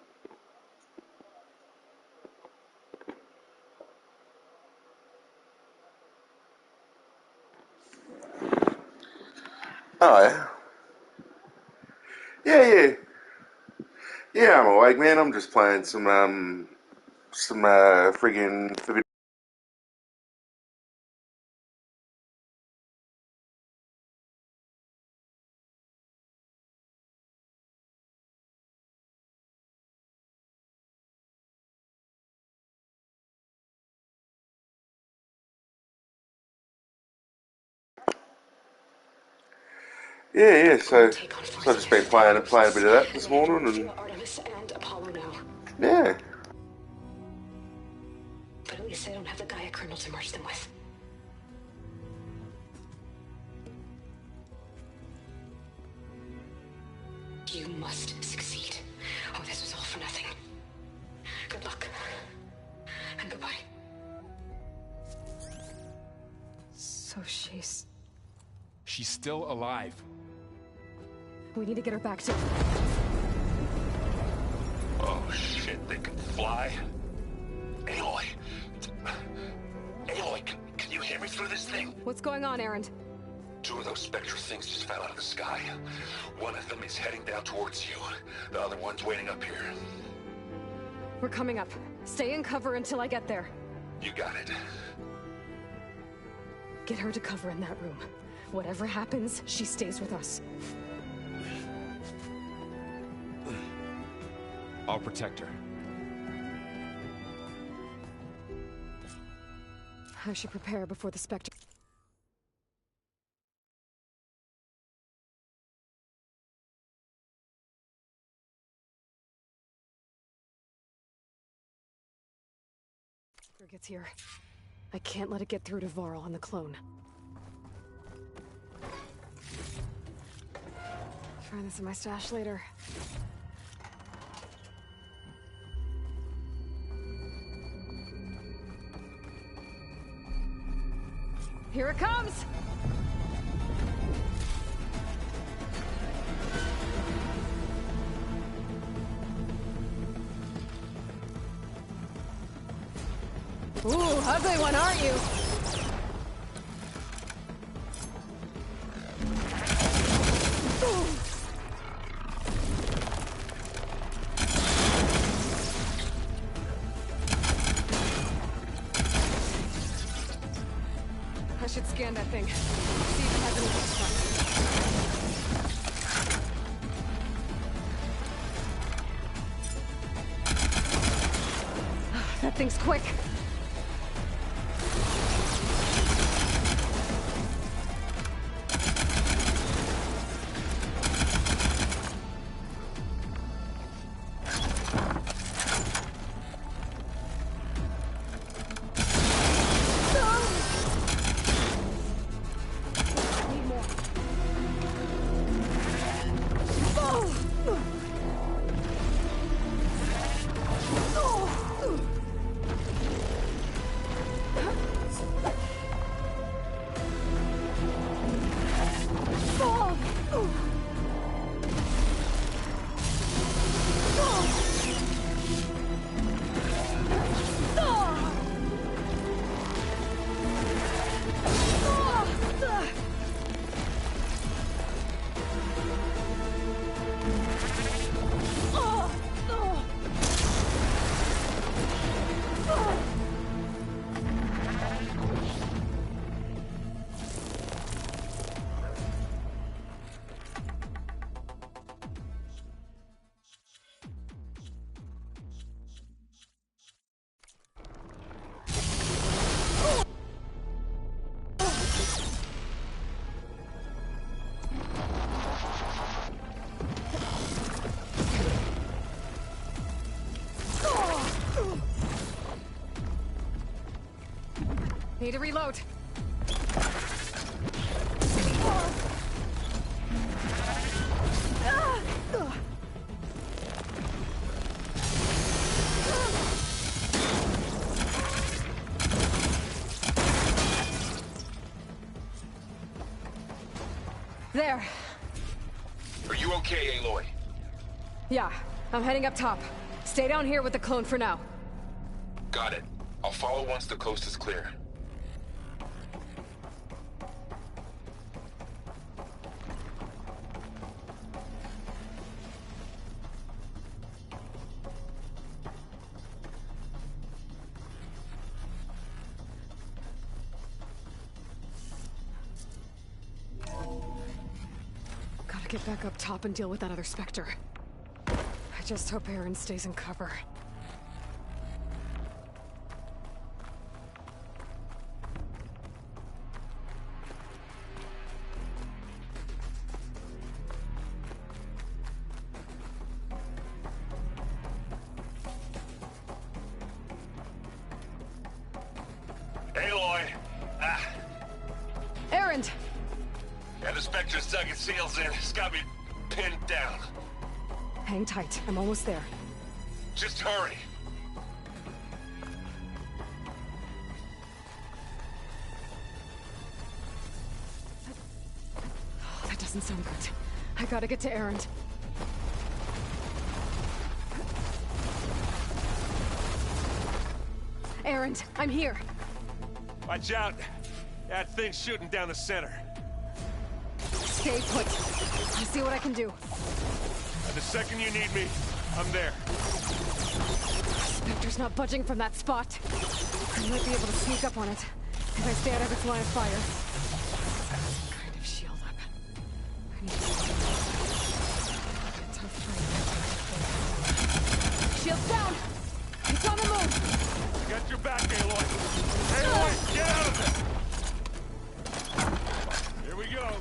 Oh, yeah. Yeah. Yeah, I'm awake, man. I'm just playing some friggin' Forbidden. Yeah, so I've just been playing a bit of that this morning, and Artemis and Apollo now. yeah. But at least I don't have the Gaia kernel to merge them with. You must succeed. Oh, this was all for nothing. Good luck. And goodbye. So she's... She's still alive. We need to get her back to... Oh shit, they can fly? Aloy! Aloy, can you hear me through this thing? What's going on, Erend? 2 of those Spectre things just fell out of the sky. One of them is heading down towards you. The other one's waiting up here. We're coming up. Stay in cover until I get there. You got it. Get her to cover in that room. Whatever happens, she stays with us. I'll protect her. I should prepare before the Spectre... gets here. I can't let it get through to Varl on the clone. Find this in my stash later. Here it comes! Ooh, ugly one, aren't you? I should scan that thing. See if it has any extra. That thing's quick. Need to reload. There. Are you okay, Aloy? Yeah, I'm heading up top. Stay down here with the clone for now. Got it. I'll follow once the coast is clear. Gotta get back up top and deal with that other Spectre. I just hope Erend stays in cover. Aloy! Erend! Yeah, the Spectre's dug its heels in. It's got me pinned down. Hang tight. I'm almost there. Just hurry. That doesn't sound good. I gotta get to Erend. Erend, I'm here. Watch out. That thing's shooting down the center. Stay put. I'll see what I can do. The second you need me, I'm there. Spectre's not budging from that spot. I might be able to sneak up on it if I stay out of its line of fire. Some kind of shield up. I need to tough fight. Shield's down! It's on the move! Got your back, Aloy. Aloy, get out of there! Here we go.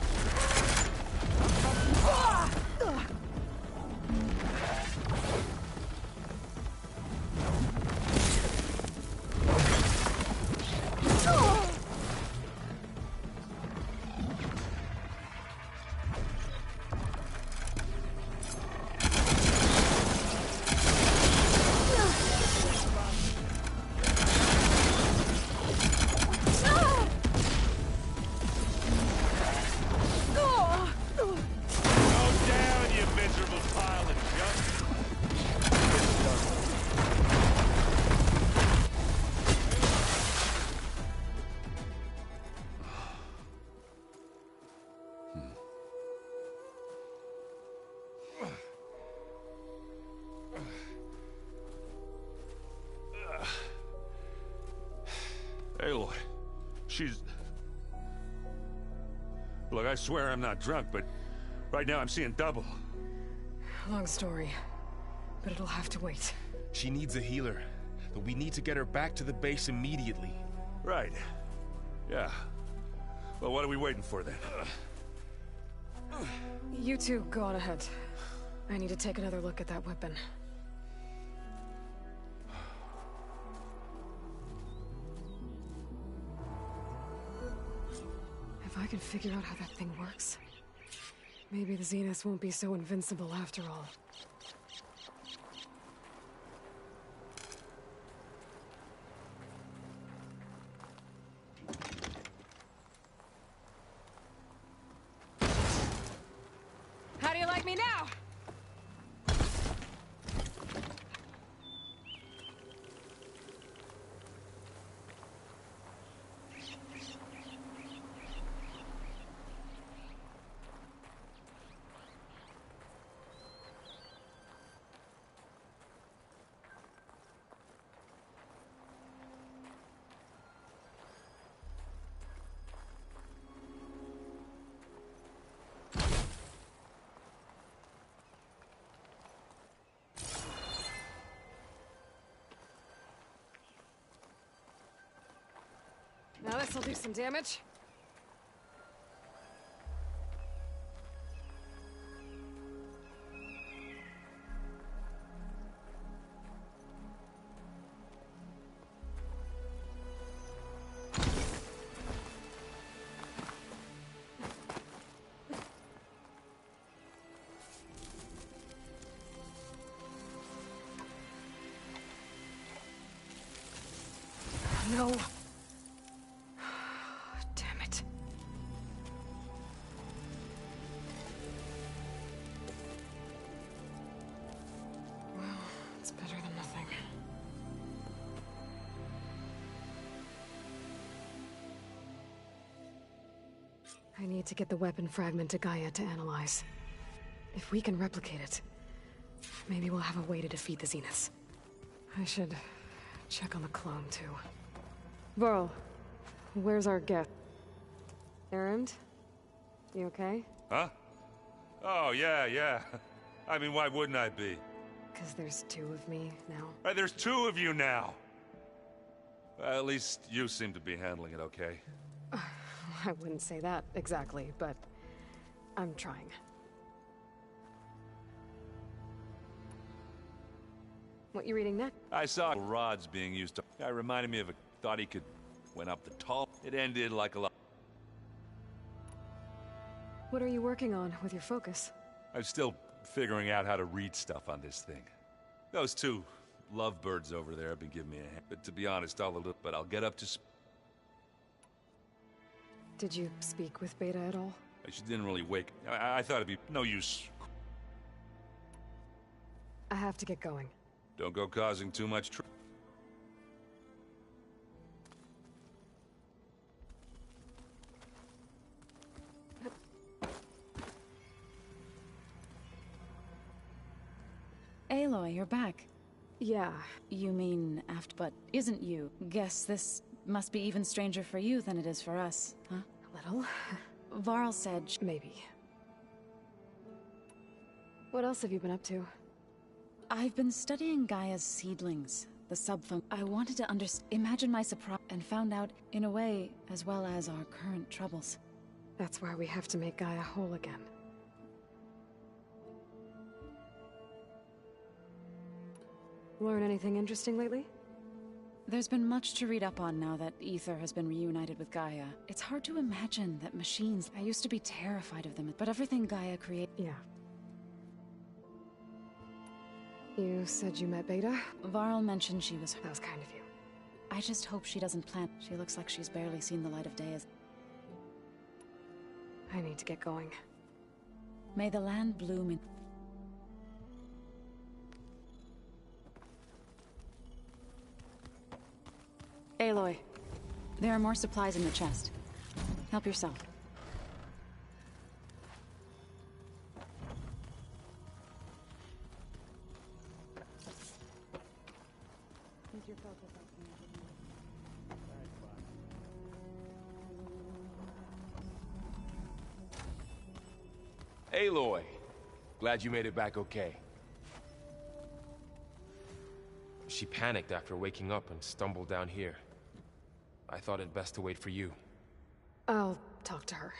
Aloy, she's... Look, I swear I'm not drunk, but right now I'm seeing double. Long story, but it'll have to wait. She needs a healer, but we need to get her back to the base immediately. Right. Yeah. Well, what are we waiting for then? You two go on ahead. I need to take another look at that weapon. If I can figure out how that thing works, maybe the Zeniths won't be so invincible after all. How do you like me now? Now this'll do some damage. No. Damn it. Well, it's better than nothing. I need to get the weapon fragment to Gaia to analyze. If we can replicate it, maybe we'll have a way to defeat the Zeniths. I should check on the clone, too. Varl, where's our guest? Erend? You okay? Huh? Oh, yeah. I mean, why wouldn't I be? Because there's two of me now. Right, there's two of you now! Well, at least you seem to be handling it okay. I wouldn't say that exactly, but I'm trying. What you reading next? I saw rods being used to... That reminded me of a... Thought he could... Went up the tall... It ended like a lot... What are you working on with your focus? I'm still figuring out how to read stuff on this thing. Those two lovebirds over there have been giving me a hand. But to be honest, I'll get up to... Did you speak with Beta at all? She didn't really wake. I thought it'd be no use. I have to get going. Don't go causing too much trouble. Aloy, you're back. Yeah. You mean after, but isn't you? Guess this must be even stranger for you than it is for us, huh? A little. Varl said... Maybe. What else have you been up to? I've been studying Gaia's seedlings, the subfunk. I wanted to imagine my surprise and found out, in a way, as well as our current troubles. That's why we have to make Gaia whole again. Learn anything interesting lately? There's been much to read up on now that Aether has been reunited with Gaia. It's hard to imagine that machines... I used to be terrified of them, but everything Gaia created... Yeah. You said you met Beta? Varl mentioned she was... That was kind of you. I just hope she doesn't plant... She looks like she's barely seen the light of day as... I need to get going. May the land bloom in... Aloy, there are more supplies in the chest. Help yourself. Aloy, glad you made it back okay. She panicked after waking up and stumbled down here. I thought it best to wait for you. I'll talk to her.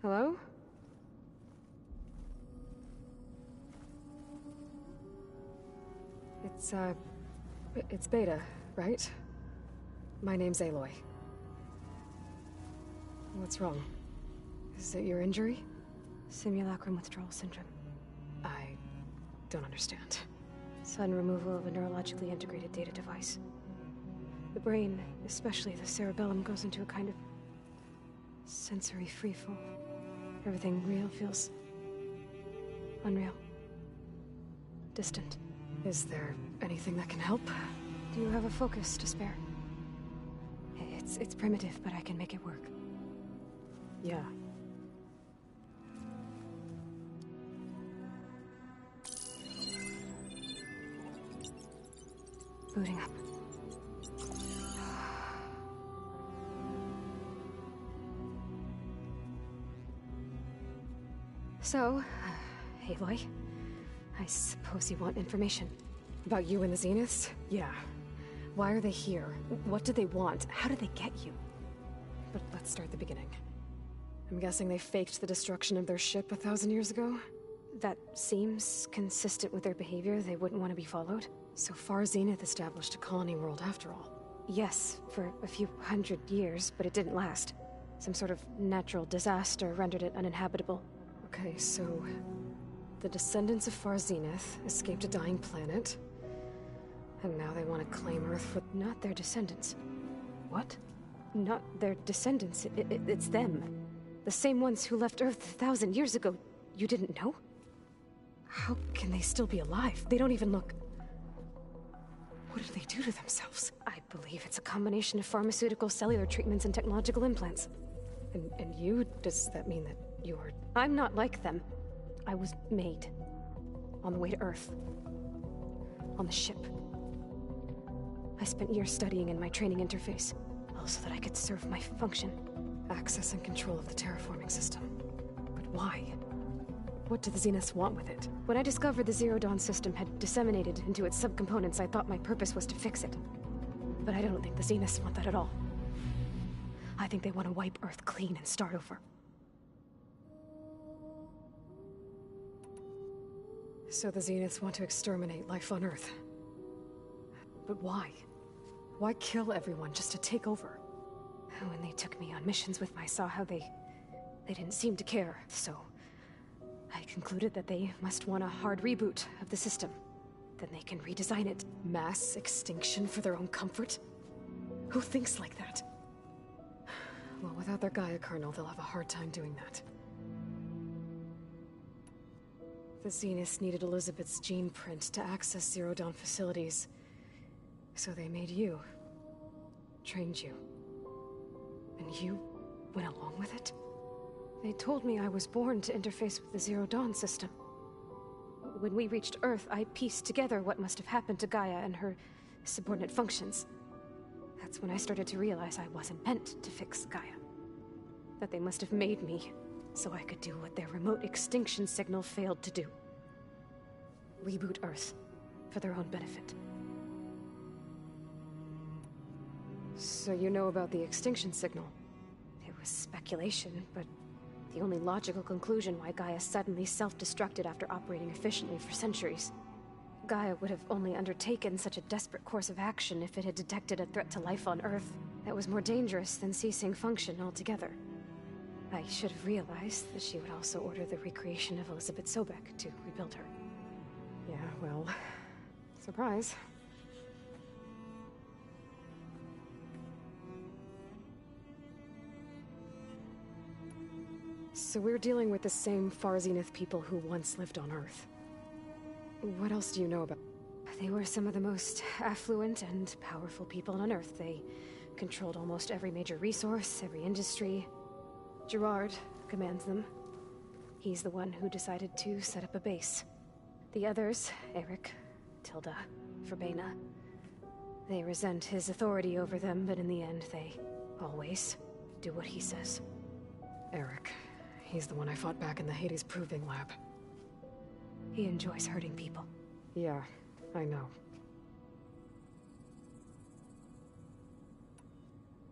Hello? It's Beta, right? My name's Aloy. What's wrong? Is it your injury? Simulacrum withdrawal syndrome. I don't understand. Sudden removal of a neurologically integrated data device. The brain, especially the cerebellum, goes into a kind of sensory freefall. Everything real feels unreal. Distant. Is there anything that can help? Do you have a focus to spare? It's primitive, but I can make it work. Yeah. Booting up. So, Aloy, I suppose you want information. About you and the Zeniths? Yeah. Why are they here? What do they want? How did they get you? But let's start at the beginning. I'm guessing they faked the destruction of their ship 1,000 years ago? That seems consistent with their behavior. They wouldn't want to be followed. So far, Zenith established a colony world after all. Yes, for a few hundred years, but it didn't last. Some sort of natural disaster rendered it uninhabitable. Okay, so... the descendants of Far Zenith escaped a dying planet, and now they want to claim Earth for... Not their descendants. What? Not their descendants. It's them. The same ones who left Earth 1,000 years ago. You didn't know? How can they still be alive? They don't even look... What did they do to themselves? I believe it's a combination of pharmaceutical, cellular treatments, and technological implants. And you? Does that mean that you're... I'm not like them. I was made. On the way to Earth. On the ship. I spent years studying in my training interface, all so that I could serve my function. Access and control of the terraforming system. But why? What do the Zeniths want with it? When I discovered the Zero Dawn system had disseminated into its subcomponents, I thought my purpose was to fix it. But I don't think the Zeniths want that at all. I think they want to wipe Earth clean and start over. So the Zeniths want to exterminate life on Earth. But why? Why kill everyone just to take over? When they took me on missions with me, I saw how they They didn't seem to care, so I concluded that they must want a hard reboot of the system. Then they can redesign it. Mass extinction for their own comfort? Who thinks like that? Well, without their Gaia kernel, they'll have a hard time doing that. The Zeniths needed Elizabeth's gene print to access Zero Dawn facilities. So they made you. Trained you. And you went along with it? They told me I was born to interface with the Zero Dawn system. When we reached Earth, I pieced together what must have happened to Gaia and her subordinate functions. That's when I started to realize I wasn't meant to fix Gaia. That they must have made me so I could do what their remote extinction signal failed to do. Reboot Earth for their own benefit. So you know about the extinction signal? It was speculation, but the only logical conclusion why Gaia suddenly self-destructed after operating efficiently for centuries. Gaia would have only undertaken such a desperate course of action if it had detected a threat to life on Earth that was more dangerous than ceasing function altogether. I should have realized that she would also order the recreation of Elizabeth Sobek to rebuild her. Yeah, well, surprise. So we're dealing with the same Far Zenith people who once lived on Earth. What else do you know about? They were some of the most affluent and powerful people on Earth. They controlled almost every major resource, every industry. Gerard commands them. He's the one who decided to set up a base. The others, Eric, Tilda, Verbena, they resent his authority over them, but in the end, they always do what he says. Eric. He's the one I fought back in the Hades Proving Lab. He enjoys hurting people. Yeah, I know.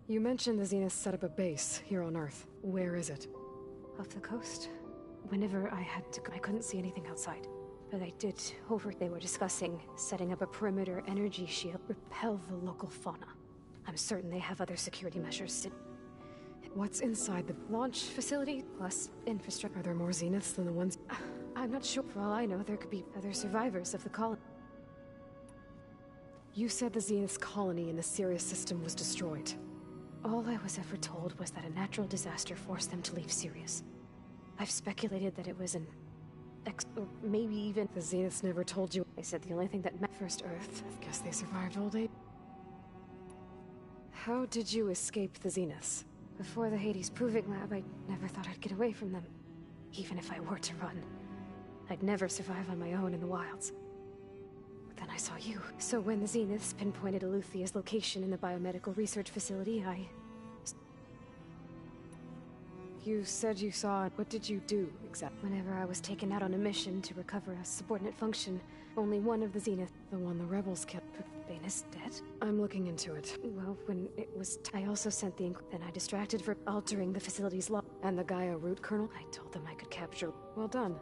You mentioned the Zeniths set up a base here on Earth. Where is it? Off the coast. Whenever I had to go, I couldn't see anything outside. But I did over. They were discussing setting up a perimeter energy shield, repel the local fauna. I'm certain they have other security measures. What's inside the launch facility, plus infrastructure? Are there more Zeniths than the ones? I'm not sure. For all I know, there could be other survivors of the colony. You said the Zenith's colony in the Sirius system was destroyed. All I was ever told was that a natural disaster forced them to leave Sirius. I've speculated that it was an or maybe even... The Zeniths never told you. They said the only thing that met First Earth. I guess they survived all day. How did you escape the Zeniths? Before the Hades Proving Lab, I never thought I'd get away from them. Even if I were to run. I'd never survive on my own in the wilds. But then I saw you. So when the Zeniths pinpointed Eluthia's location in the biomedical research facility, I... You said you saw it. What did you do, exactly? Whenever I was taken out on a mission to recover a subordinate function, only one of the Zenith... The one the rebels kept... Bane's dead? I'm looking into it. Well, when it was... I also sent the... Then I distracted for altering the facility's law. And the Gaia root kernel? I told them I could capture... Well done.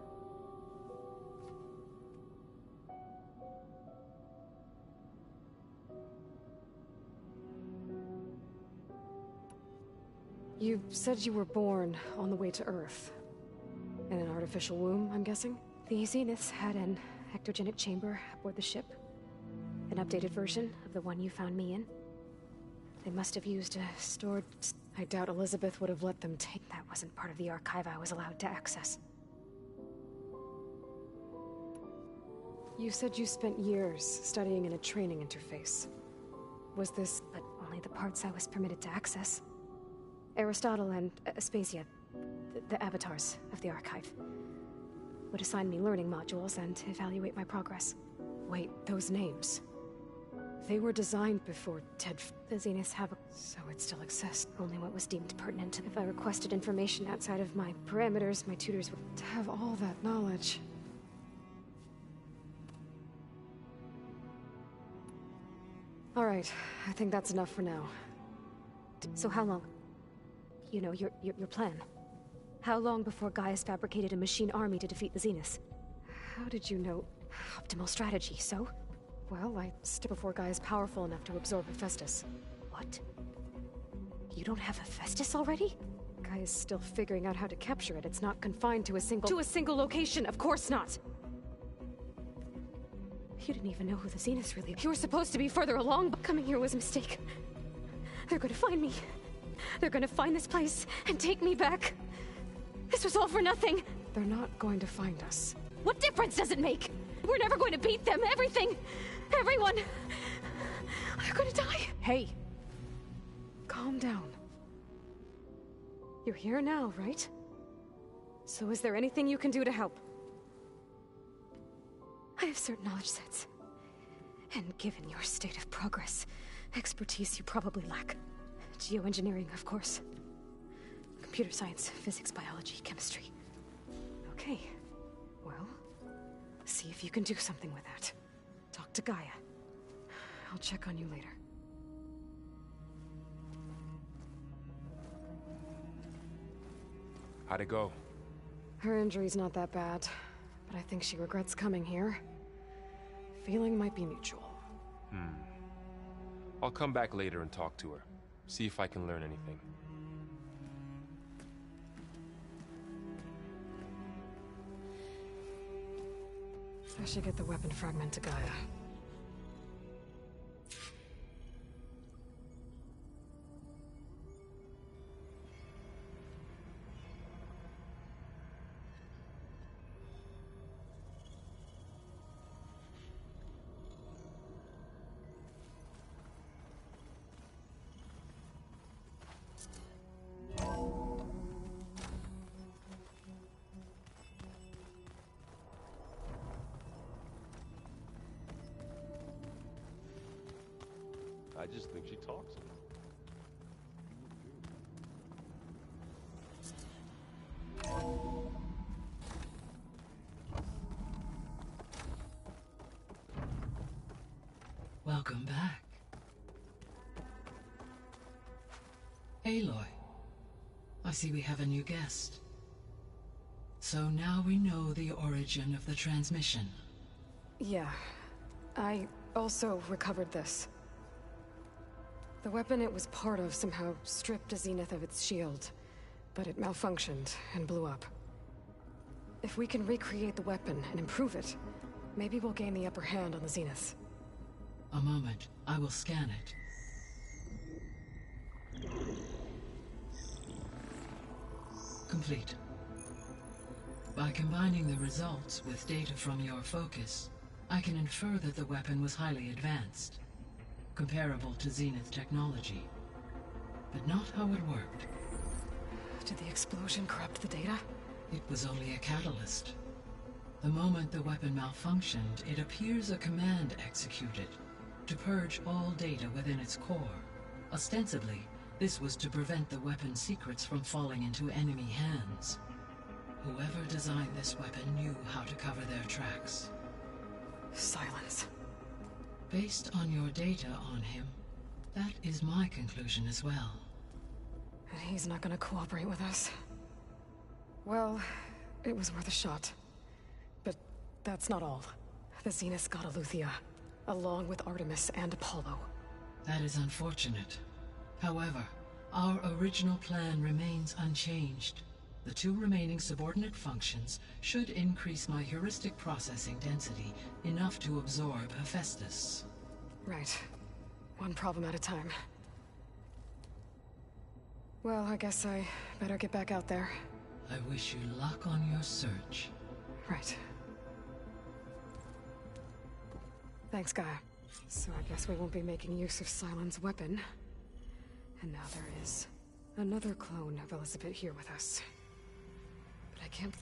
You said you were born on the way to Earth. In an artificial womb, I'm guessing? The Zeniths had an ectogenic chamber aboard the ship. An updated version of the one you found me in. They must have used a stored... I doubt Elizabeth would have let them take... That wasn't part of the archive I was allowed to access. You said you spent years studying in a training interface. Was this... But only the parts I was permitted to access. Aristotle and Aspasia, the avatars of the archive, would assign me learning modules and evaluate my progress. Wait, those names... They were designed before Ted... The Zeniths have a... So it still exists. Only what was deemed pertinent. If I requested information outside of my parameters, my tutors would... To have all that knowledge... Alright, I think that's enough for now. So how long? You know, your plan. How long before Gaius fabricated a machine army to defeat the Zeniths? How did you know? Optimal strategy, so? Well, I stood before Gaius powerful enough to absorb Hephaestus. What? You don't have Hephaestus already? Guy is still figuring out how to capture it. It's not confined to a single location. Of course not. You didn't even know who the Zeniths really. You were supposed to be further along, but coming here was a mistake. They're gonna find me. They're gonna find this place and take me back. This was all for nothing. They're not going to find us. What difference does it make? We're never going to beat them. Everything. Everyone. They're gonna die. Hey. Calm down. You're here now, right? So is there anything you can do to help? I have certain knowledge sets. And given your state of progress, expertise you probably lack. Geoengineering, of course. Computer science, physics, biology, chemistry. Okay. Well, see if you can do something with that. Talk to Gaia. I'll check on you later. How'd it go? Her injury's not that bad, but I think she regrets coming here. Feeling might be mutual. I'll come back later and talk to her. See if I can learn anything. I should get the weapon fragment to Gaia. I just think she talks. Welcome back. Aloy, I see we have a new guest. So now we know the origin of the transmission. Yeah. I also recovered this. The weapon it was part of somehow stripped a Zenith of its shield, but it malfunctioned and blew up. If we can recreate the weapon and improve it, maybe we'll gain the upper hand on the Zeniths. A moment, I will scan it. Complete. By combining the results with data from your focus, I can infer that the weapon was highly advanced, comparable to Zenith technology, but not how it worked. Did the explosion corrupt the data? It was only a catalyst. The moment the weapon malfunctioned, it appears a command executed to purge all data within its core. Ostensibly, this was to prevent the weapon's secrets from falling into enemy hands. Whoever designed this weapon knew how to cover their tracks. Silence. Based on your data on him, that is my conclusion as well. And he's not gonna cooperate with us. Well, it was worth a shot. But that's not all. The Zeniths got Eleuthia, along with Artemis and Apollo. That is unfortunate. However, our original plan remains unchanged. The two remaining subordinate functions should increase my heuristic processing density enough to absorb Hephaestus. Right. One problem at a time. Well, I guess I better get back out there. I wish you luck on your search. Right. Thanks, Gaia. So I guess we won't be making use of Sylens' weapon. And now there is another clone of Elizabeth here with us. But I can't...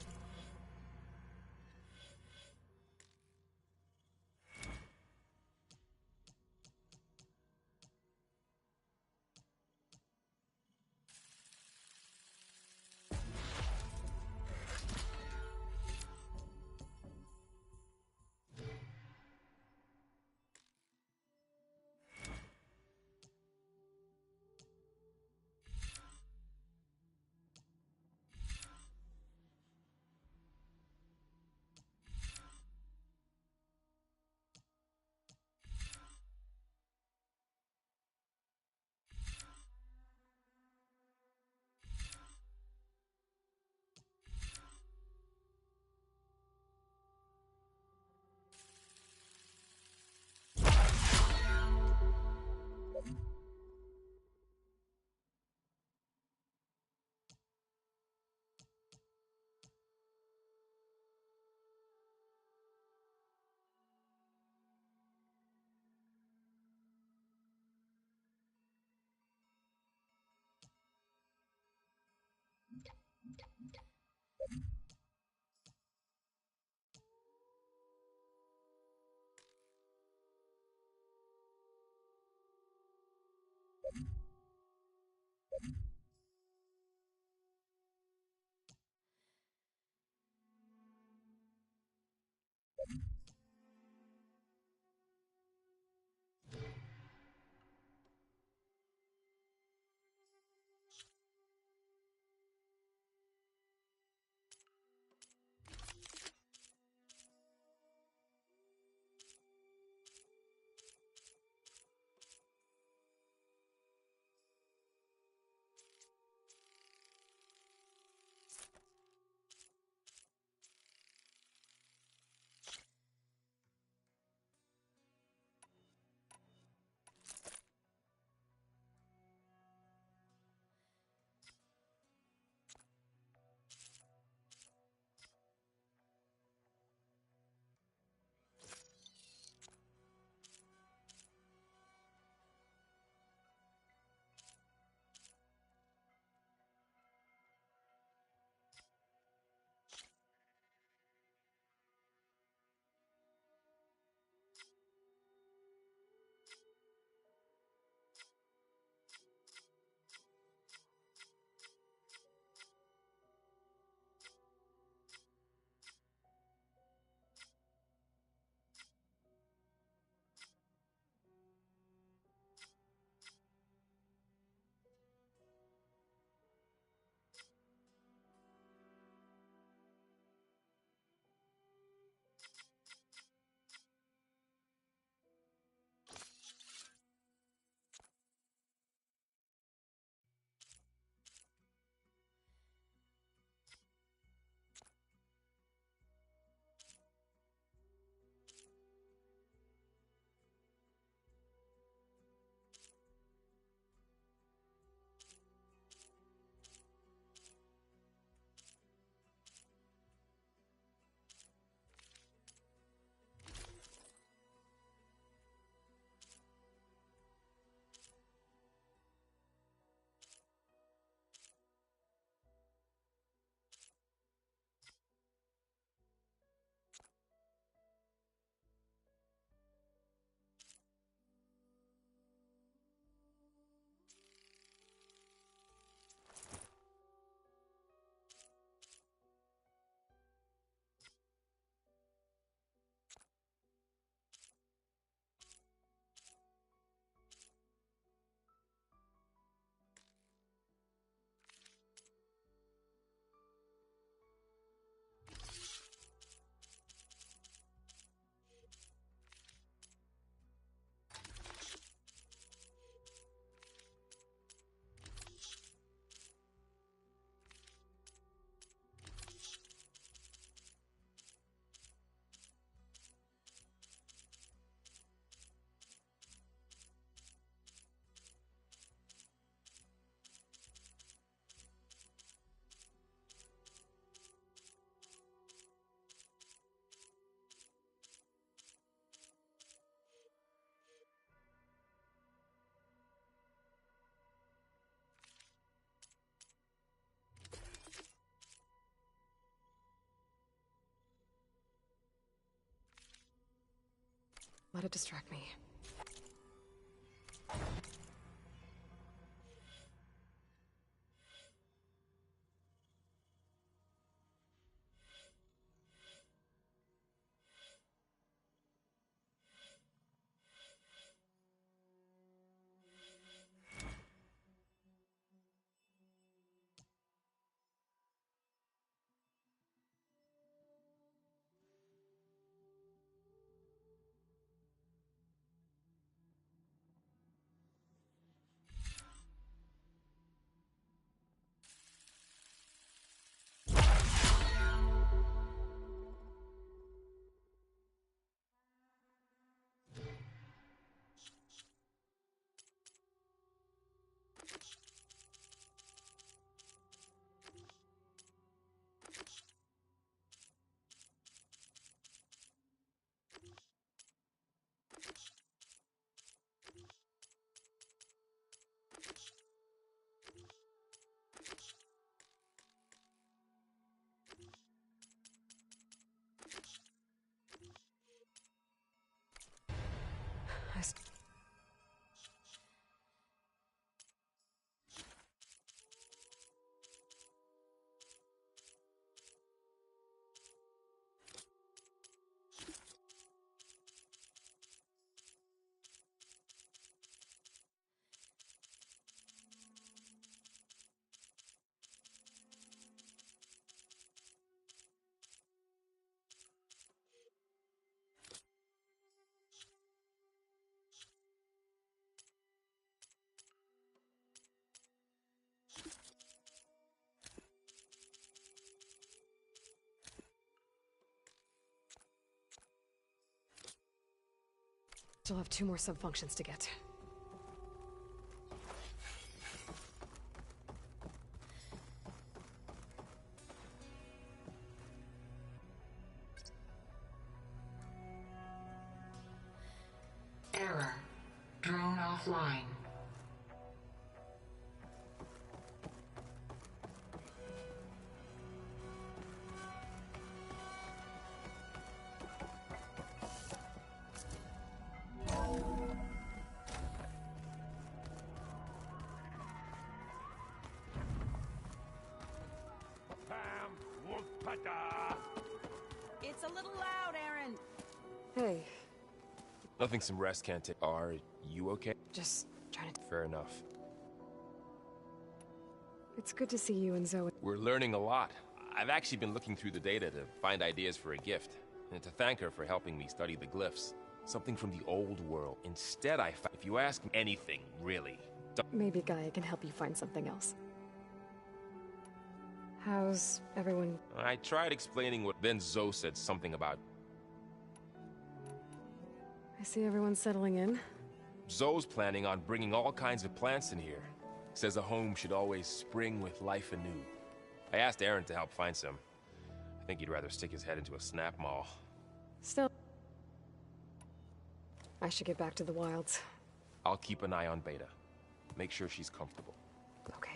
Let it distract me. Still have 2 more sub-functions to get. Error. Drone offline. It's a little loud, Aaron. Hey. Nothing some rest can't take. Are you okay? Just trying to... Fair enough. It's good to see you and Zoe. We're learning a lot. I've actually been looking through the data to find ideas for a gift, and to thank her for helping me study the glyphs. Something from the old world. Instead, if you ask me anything, really, Maybe Gaia can help you find something else. How's everyone? I tried explaining what then Zoe said something about. I see everyone's settling in. Zoe's planning on bringing all kinds of plants in here. Says a home should always spring with life anew. I asked Aaron to help find some. I think he'd rather stick his head into a snap mall. Still, I should get back to the wilds. I'll keep an eye on Beta. Make sure she's comfortable. Okay.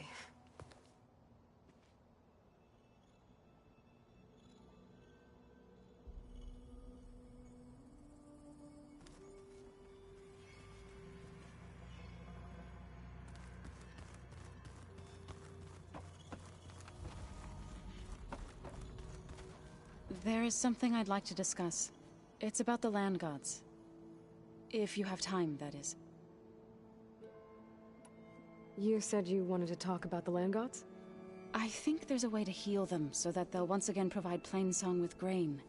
There is something I'd like to discuss. It's about the land gods. If you have time, that is. You said you wanted to talk about the land gods? I think there's a way to heal them so that they'll once again provide Plainsong with grain.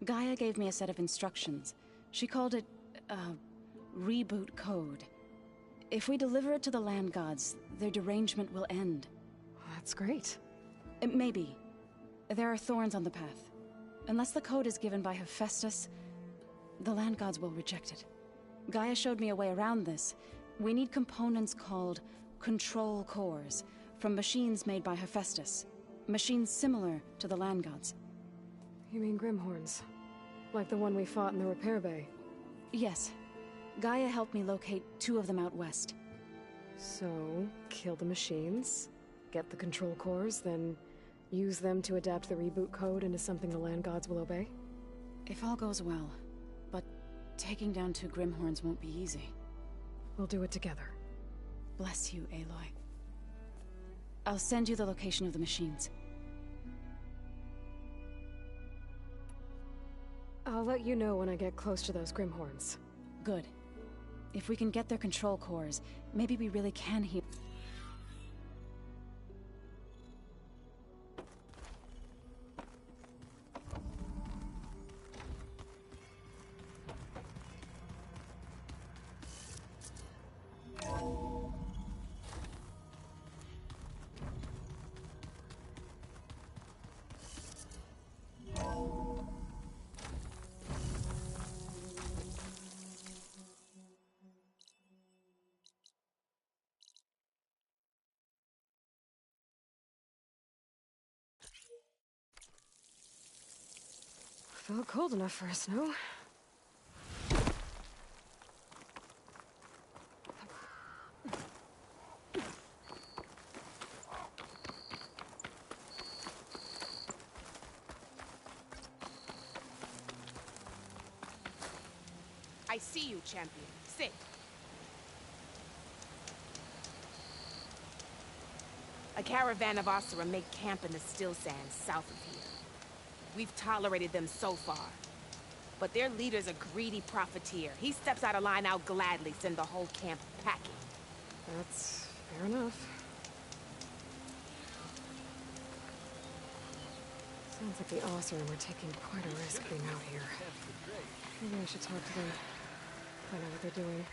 Gaia gave me a set of instructions. She called it, reboot code. If we deliver it to the land gods, their derangement will end. That's great. Maybe. There are thorns on the path. Unless the code is given by Hephaestus, the land gods will reject it. Gaia showed me a way around this. We need components called control cores from machines made by Hephaestus. Machines similar to the land gods. You mean Grimhorns? Like the one we fought in the repair bay? Yes. Gaia helped me locate 2 of them out west. So, kill the machines, get the control cores, then use them to adapt the reboot code into something the land gods will obey? If all goes well. But Taking down 2 Grimhorns won't be easy. We'll do it together. Bless you, Aloy. I'll send you the location of the machines. I'll let you know when I get close to those Grimhorns. Good. If we can get their control cores, maybe we really can heal. Felt cold enough for a snow. I see you, champion. Sit. A caravan of Oseram make camp in the still sands south of here. We've tolerated them so far. But their leader's a greedy profiteer. He steps out of line, I'll gladly send the whole camp packing. That's fair enough. Sounds like the Oseram are taking quite a risk being out here. Maybe I should talk to them. Find out what they're doing.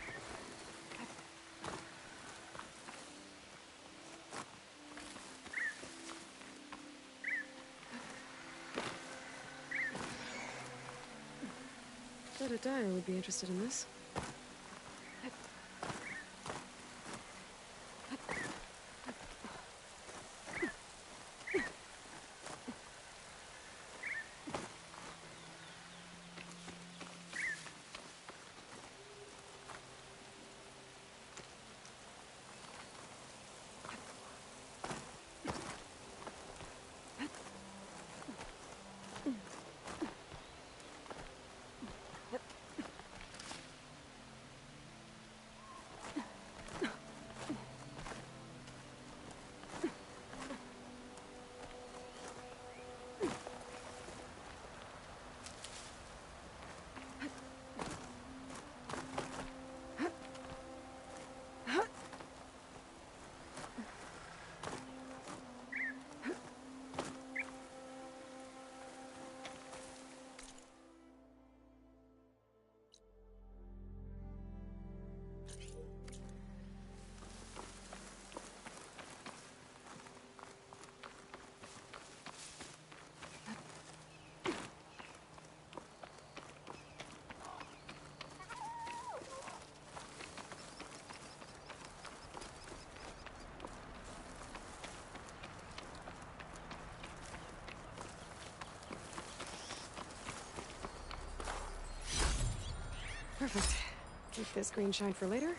Bet a dyer would be interested in this. Perfect. Keep this green shine for later.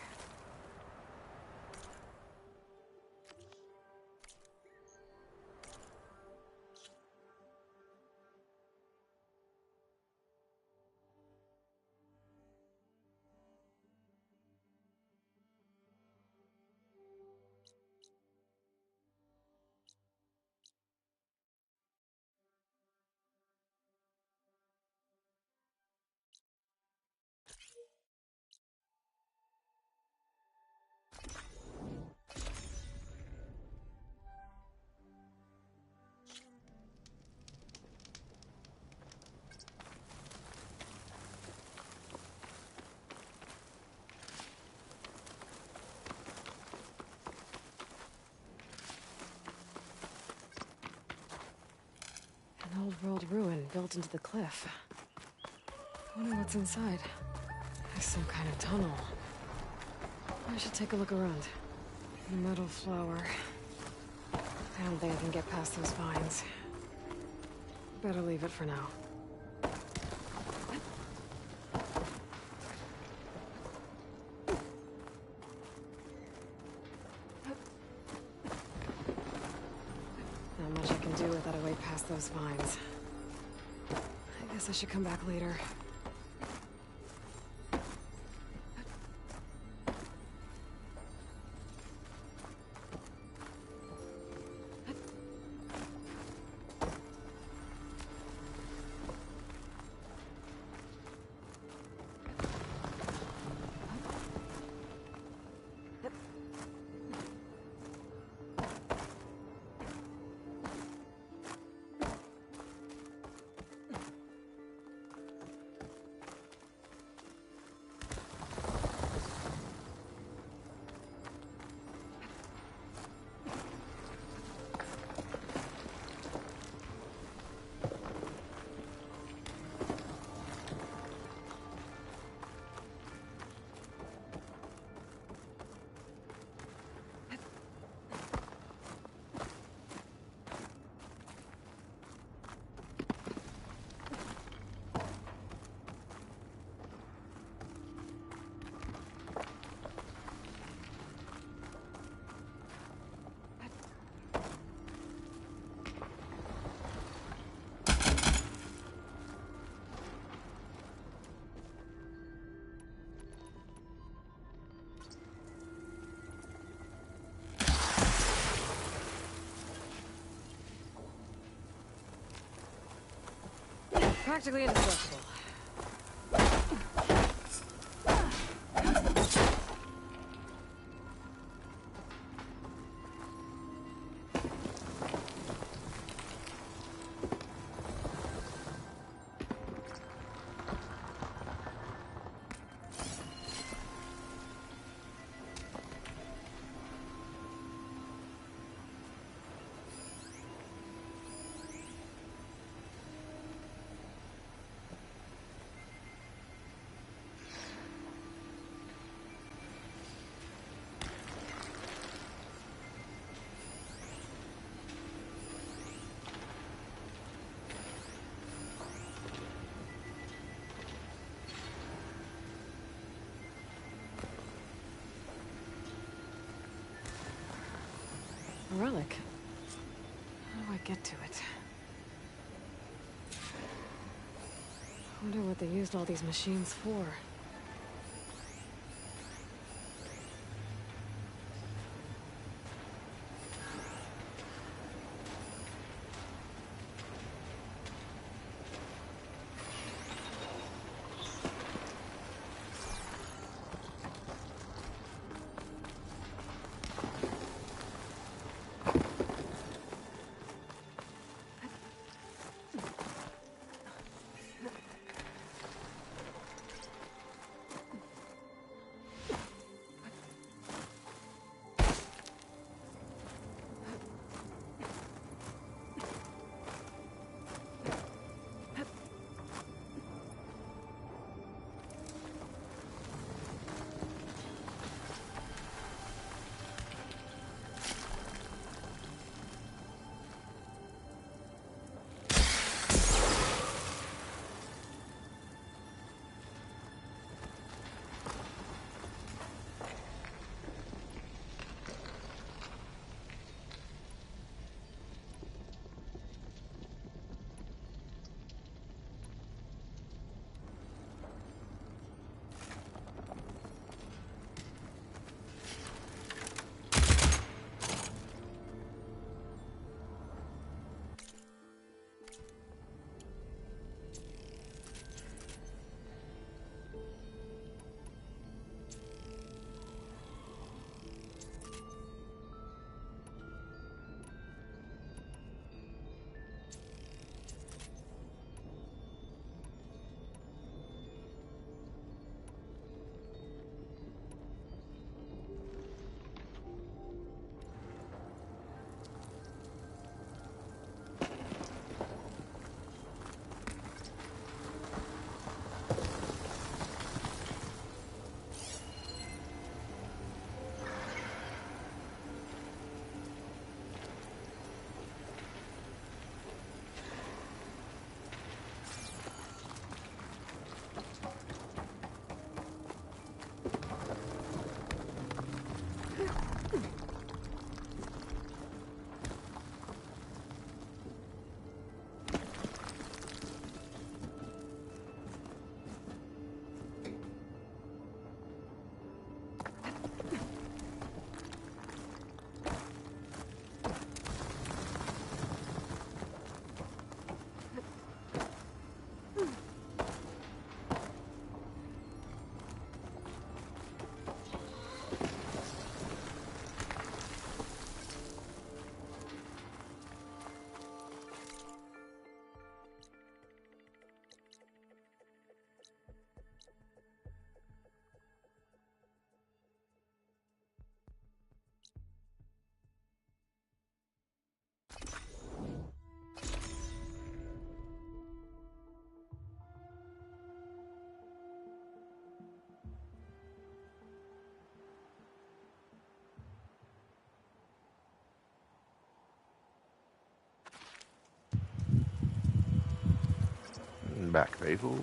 An old-world ruin built into the cliff. Wonder what's inside. There's some kind of tunnel. I should take a look around. Metal flower. I don't think I can get past those vines. Better leave it for now. Not much I can do without a way past those vines. I guess I should come back later. Practically indestructible. A relic. How do I get to it? I wonder what they used all these machines for. Back, people.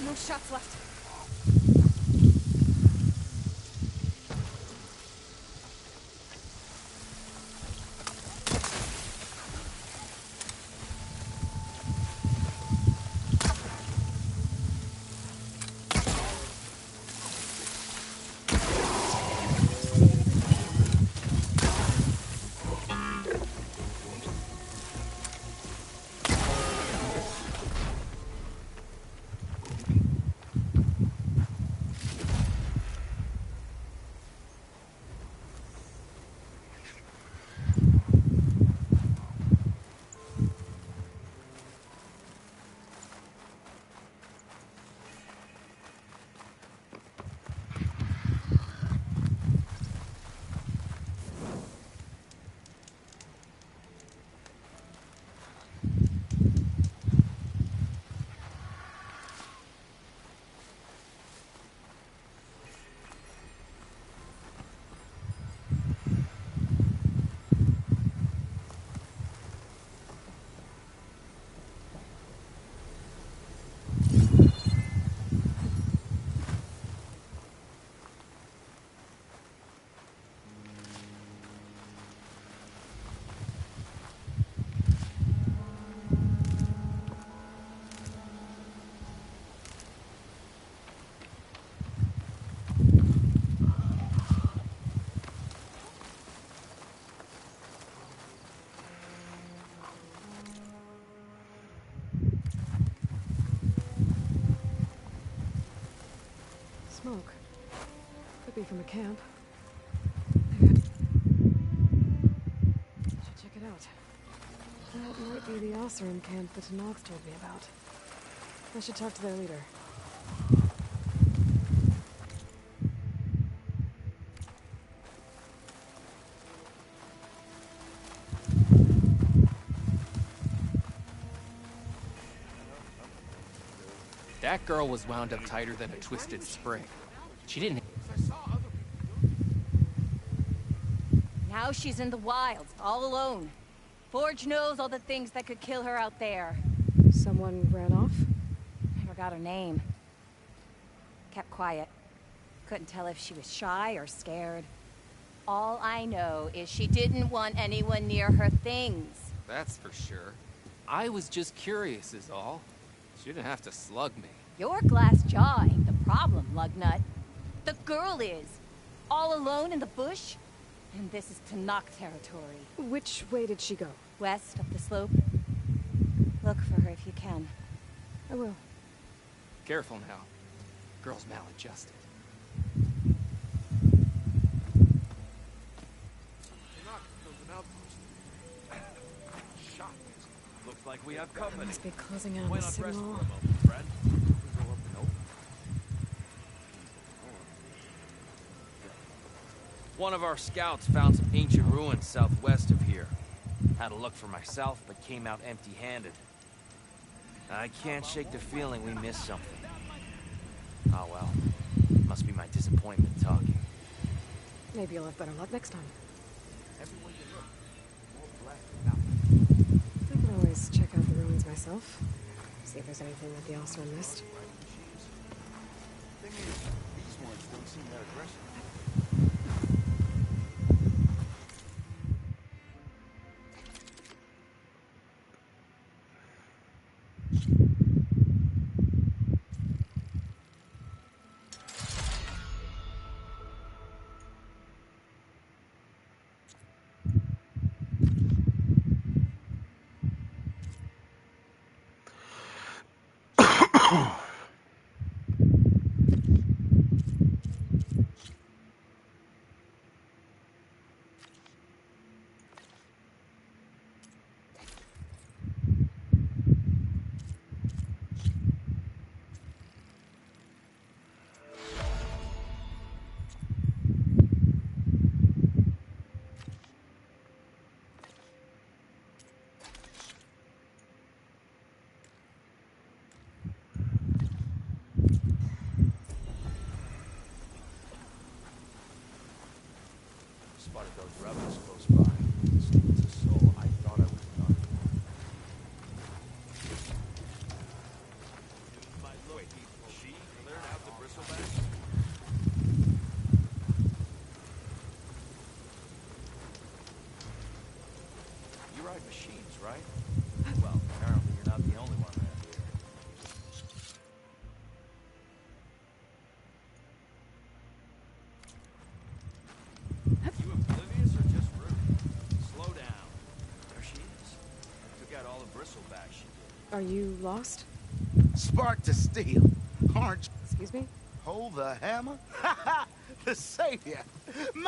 No shots left. Smoke. Could be from a camp. Should check it out. That might be the Oseram camp that Nox told me about. I should talk to their leader. That girl was wound up tighter than a twisted spring. She didn't... Now she's in the wilds, all alone. Forge knows all the things that could kill her out there. Someone ran off? I forgot her name. Kept quiet. Couldn't tell if she was shy or scared. All I know is she didn't want anyone near her things. That's for sure. I was just curious is all. She didn't have to slug me. Your glass jaw ain't the problem, Lugnut. The girl is. All alone in the bush. And this is Tenakth territory. Which way did she go? West, up the slope. Look for her if you can. I will. Careful now. Girl's maladjusted. Looks like we have company. Must be closing out Why the not rest for a signal. moment, friend? One of our scouts found some ancient ruins southwest of here. Had a look for myself, but came out empty-handed. I can't shake the feeling we missed something. Oh well. Must be my disappointment talking. Maybe you'll have better luck next time. I can always check out the ruins myself. See if there's anything that the Oseram missed. Thing is, these ones don't seem that aggressive. Spotted those rebels close by. Stupid as soul. I thought I was done. Are you lost? Spark to steel. Orange. Excuse me? Hold the hammer? The savior.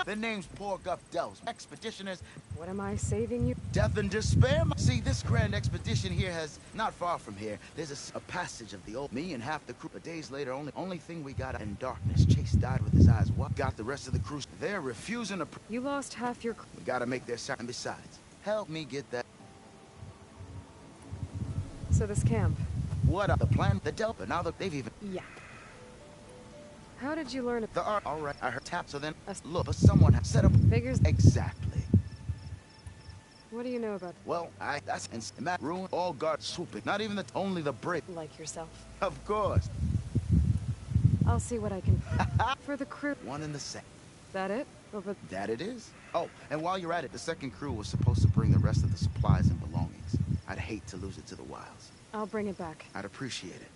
The name's Porgup Delves. Expeditioners. What am I saving you? Death and despair. See, this grand expedition here has, not far from here, there's a passage of the old me and half the crew. But days later, only thing we got in darkness. Chase died with his eyes. What got the rest of the crew? They're refusing to. You lost half your. We gotta make their sacrifice. And besides, help me get that. So this camp. What the plan? The Delta. Now that they've even. Yeah. How did you learn the art? All right, I heard tap. So then, look, but someone has set up figures. Exactly. What do you know about? Well, that's in that ruin. All guards swooping. Not even only the brave. Like yourself. Of course. I'll see what I can for the crew. One and the same. That it? Oh, but that it is. Oh, and while you're at it, the second crew was supposed to bring the rest of the supplies and belongings. I'd hate to lose it to the wilds. I'll bring it back. I'd appreciate it.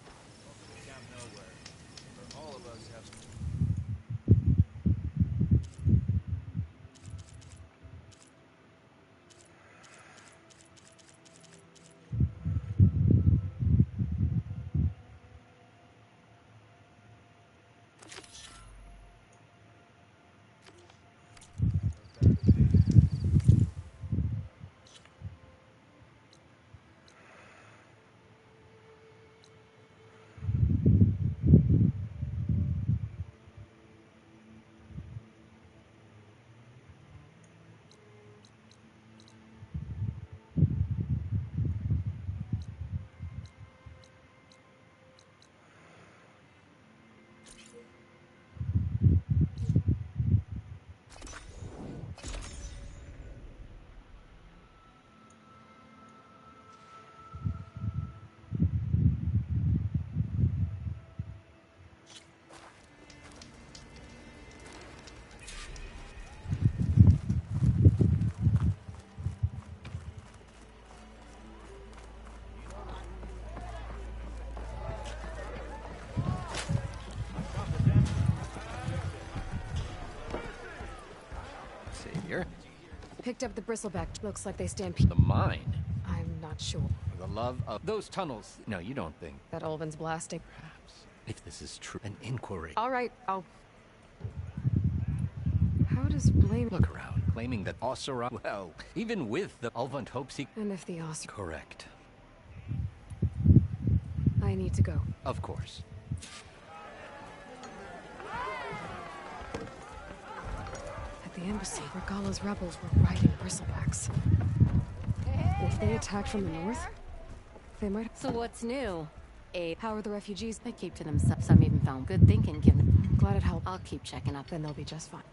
Picked up the bristleback. Looks like they stand. The mine? I'm not sure. For the love of those tunnels. No, you don't think. That Ulvin's blasting. Perhaps. If this is true, an inquiry. All right, I'll. How does blame. Look around, claiming that Oseram. Well, even with the Ulvund hopes he. And if the Oseram. Correct. I need to go. Of course. The embassy, Regala's rebels were riding bristlebacks. If they attack from the north, they might. So what's new? How are the refugees? They keep to themselves. Some even found good thinking given. Glad it helped. I'll keep checking up. Then they'll be just fine.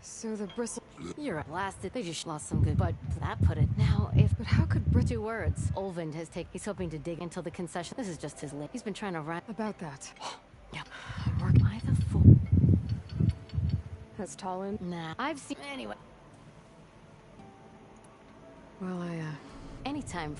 So the bristle. You're right. Blasted. They just lost some good. But that put it. Now, if. But how could Brit. 2 words. Ulvind has taken. He's hoping to dig until the concession. This is just his lip. He's been trying to run. About that. Yeah. Work. Why the fool? Has Talon? Nah. I've seen. Anyway. Well, Anytime.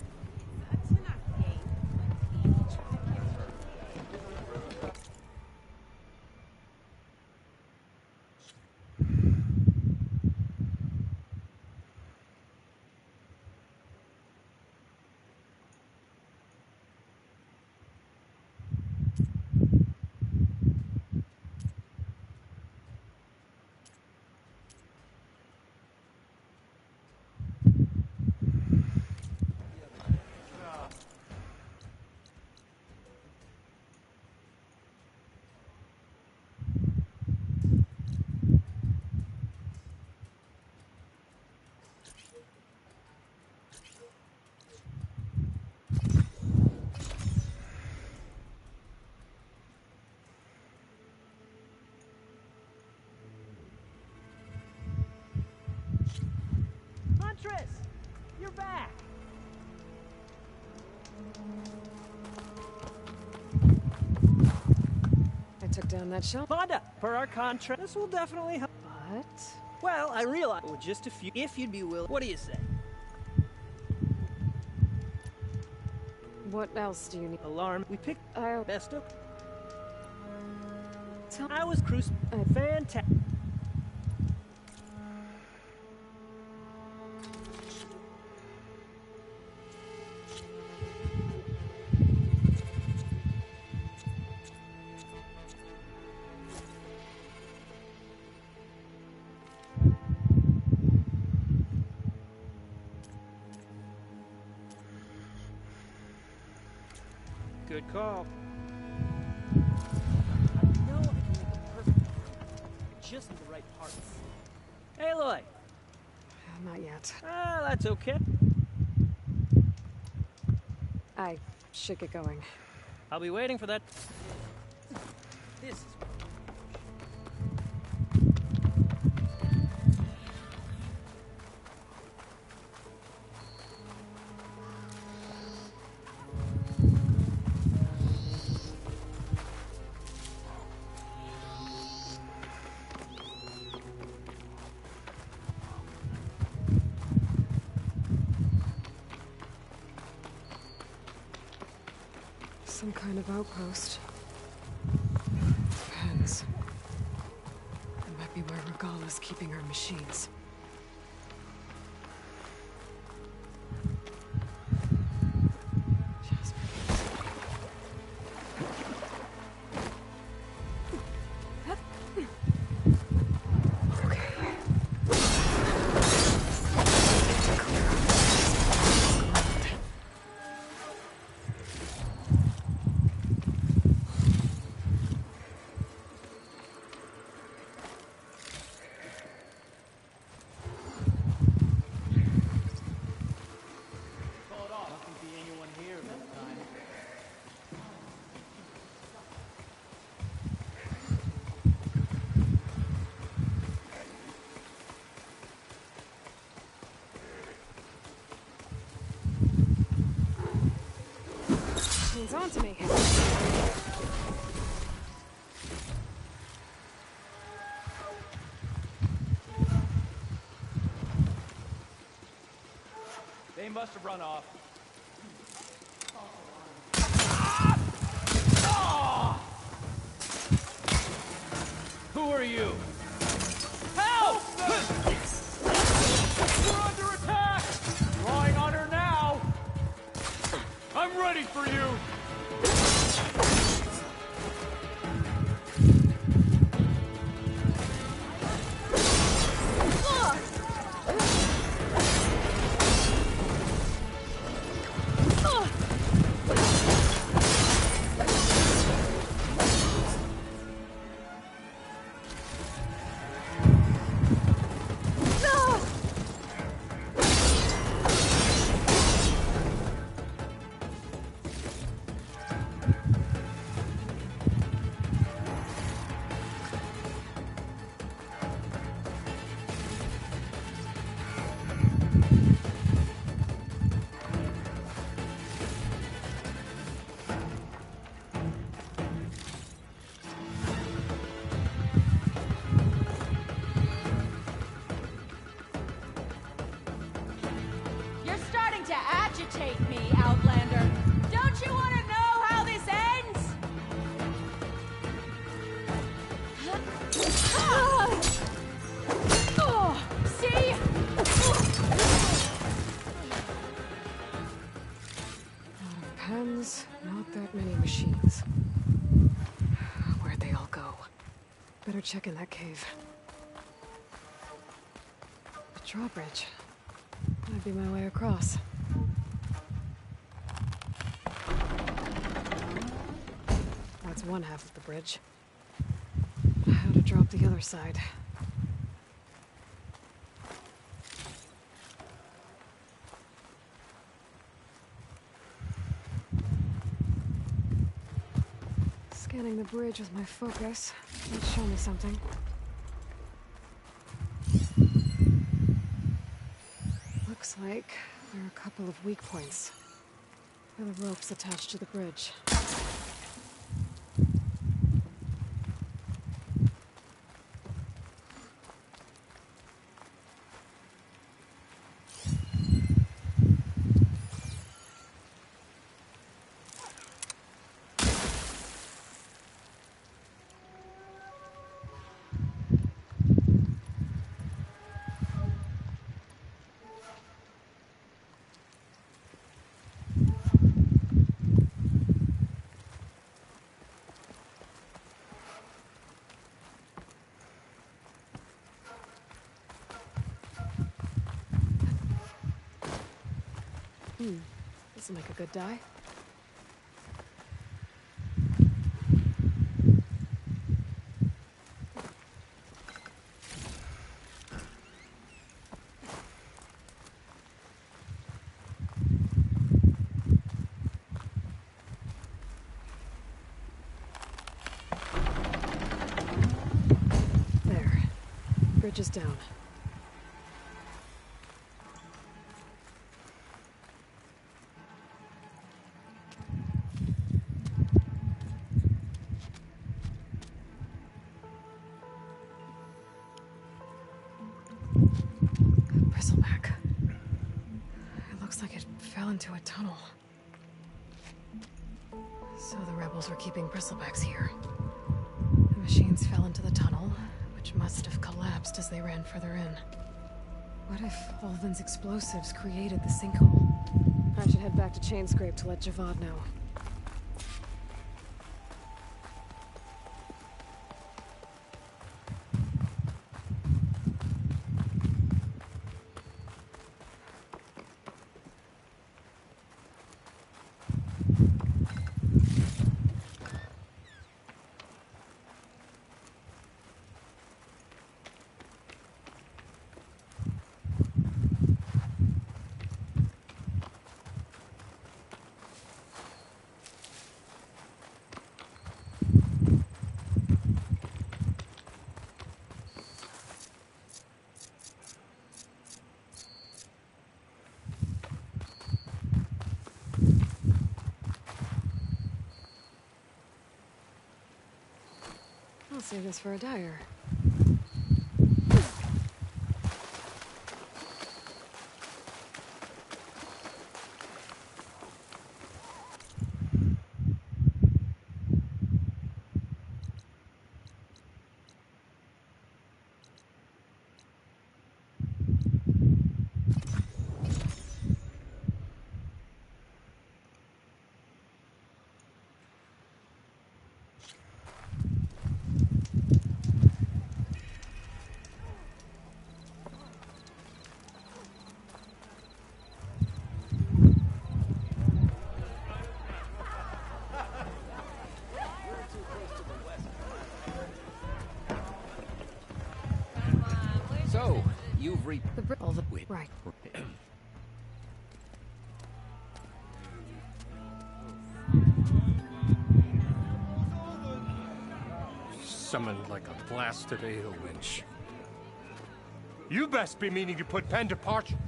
You're back! I took down that shelf. Vonda, per our contract, this will definitely help. But? Well, I realize with just a few, if you'd be willing. What do you say? What else do you need? Alarm. We picked our best of. I was cruise. Fantastic. Good call. No, I can make a perfect one. Just need the right parts. Hey, Aloy. Not yet. Ah, that's okay. I should get going. I'll be waiting for that. This is... Some kind of outpost. Depends. It might be where Regala's keeping her machines. Hands on to me. They must have run off. Who are you? Help! We're under attack! Drawing on her now! I'm ready for you! Agitate me, Outlander. Don't you want to know how this ends? See? Lot of pens, not that many machines. Where'd they all go? Better check in that cave. The drawbridge. Might be my way across. That's one half of the bridge. How to drop the other side. Scanning the bridge with my focus might show me something. Looks like there are a couple of weak points where the rope's attached to the bridge. This'll make a good die. bridge is down. Bristleback. It looks like it fell into a tunnel. So the rebels were keeping bristlebacks here. The machines fell into the tunnel, which must have collapsed as they ran further in. What if Ulvin's explosives created the sinkhole? I should head back to Chainscrape to let Javad know. I'll save this for a dyer. So, you've all the right. Summoned like a blasted ale winch. You best be meaning to put pen to parchment.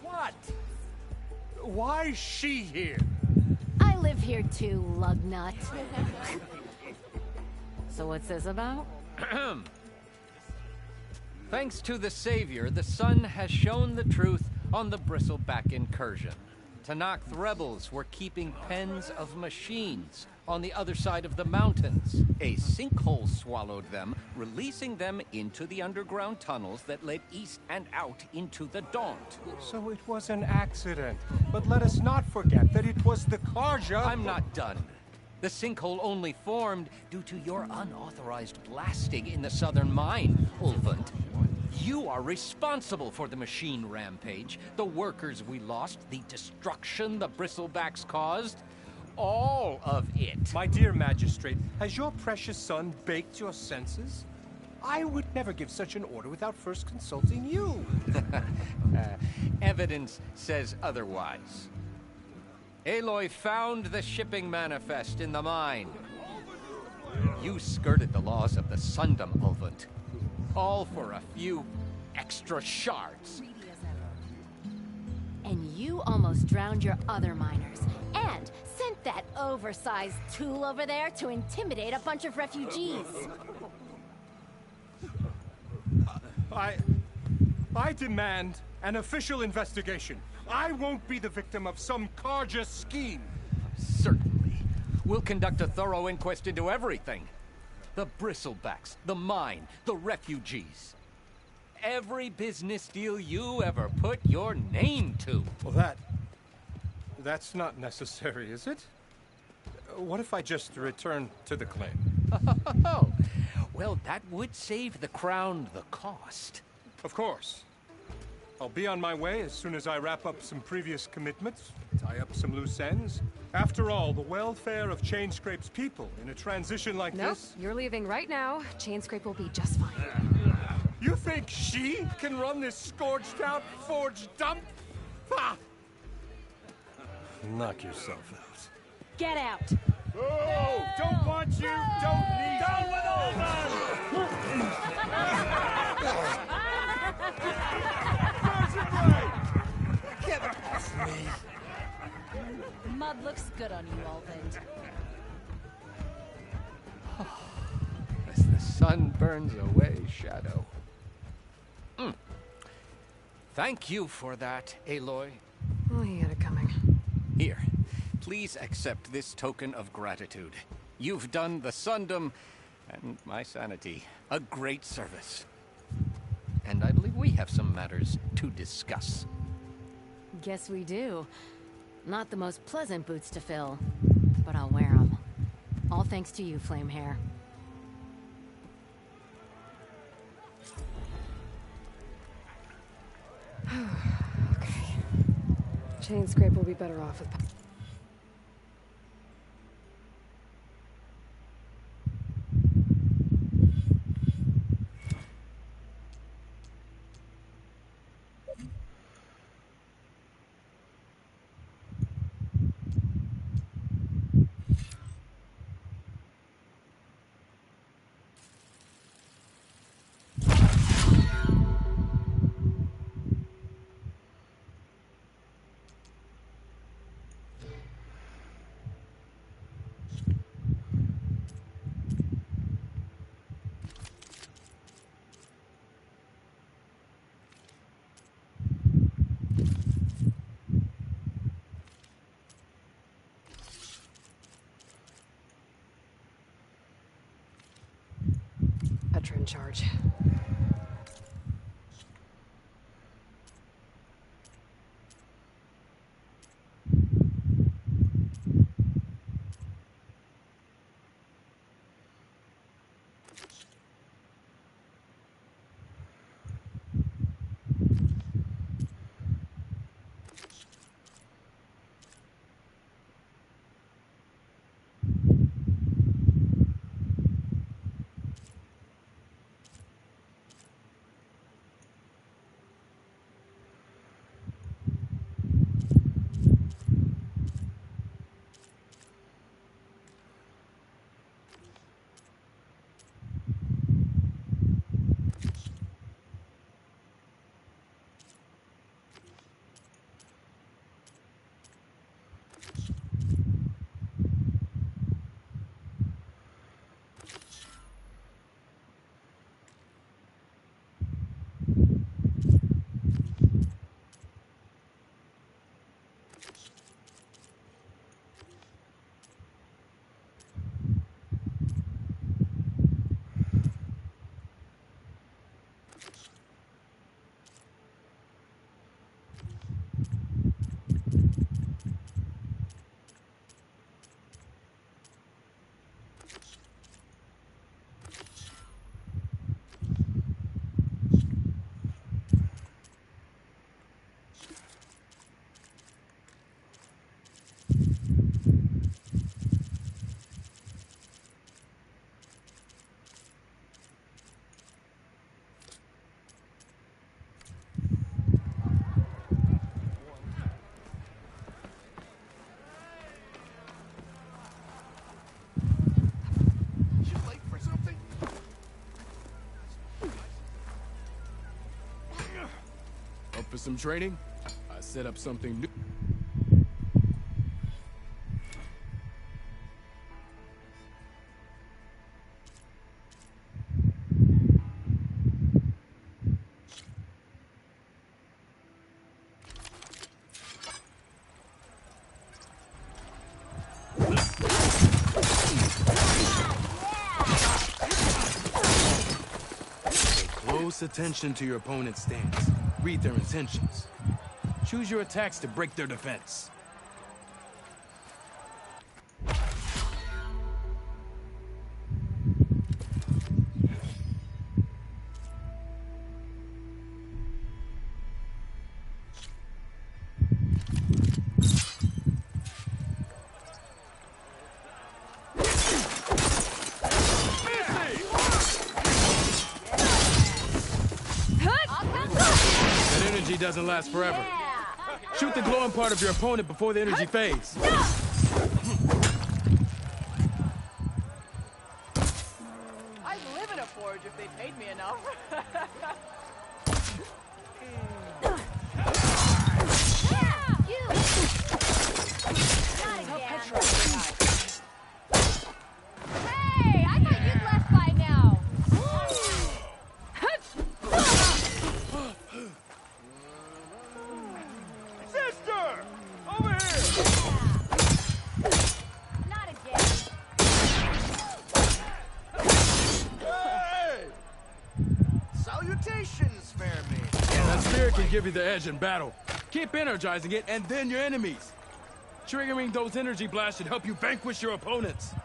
What? Why is she here? I live here too, lugnut. So what's this about? Thanks to the Savior, the sun has shown the truth on the Bristleback incursion. Tanakh rebels were keeping pens of machines on the other side of the mountains. A sinkhole swallowed them, releasing them into the underground tunnels that led east and out into the Daunt. So it was an accident. But let us not forget that it was the Carja. I'm not done. The sinkhole only formed due to your unauthorized blasting in the southern mine, Ulvund. You are responsible for the machine rampage, the workers we lost, the destruction the Bristlebacks caused. All of it. My dear magistrate, has your precious son baked your senses? I would never give such an order without first consulting you. Evidence says otherwise. Aloy found the shipping manifest in the mine. You skirted the laws of the Sundom, Ulvund. All for a few extra shards. And you almost drowned your other miners. And sent that oversized tool over there to intimidate a bunch of refugees. I demand an official investigation. I won't be the victim of some Carja scheme. Certainly. We'll conduct a thorough inquest into everything. The Bristlebacks, the mine, the refugees. Every business deal you ever put your name to. Well, that's not necessary, is it? What if I just return to the claim? Oh, well, that would save the Crown the cost. Of course. I'll be on my way as soon as I wrap up some previous commitments, tie up some loose ends. After all, the welfare of Chainscrape's people in a transition like this... Nope, you're leaving right now. Chainscrape will be just fine. You think she can run this scorched-out forge dump? Ha! Knock yourself out. Get out! Oh, don't want you, don't need down with all Get off me! Mud looks good on you, Alvin. As the sun burns away shadow. Thank you for that, Aloy. Oh, he had it coming. Here, please accept this token of gratitude. You've done the Sundom and my sanity a great service. And I believe we have some matters to discuss. Guess we do. Not the most pleasant boots to fill, but I'll wear them. All thanks to you, Flamehair. Okay. Chainscrape will be better off with... Petra in charge. For some training, I set up something new. Pay close attention to your opponent's stance. Read their intentions. Choose your attacks to break their defense. Doesn't last forever. Yeah. Shoot the glowing part of your opponent before the energy fades. give you the edge in battle. Keep energizing it, and then your enemies. Triggering those energy blasts should help you vanquish your opponents.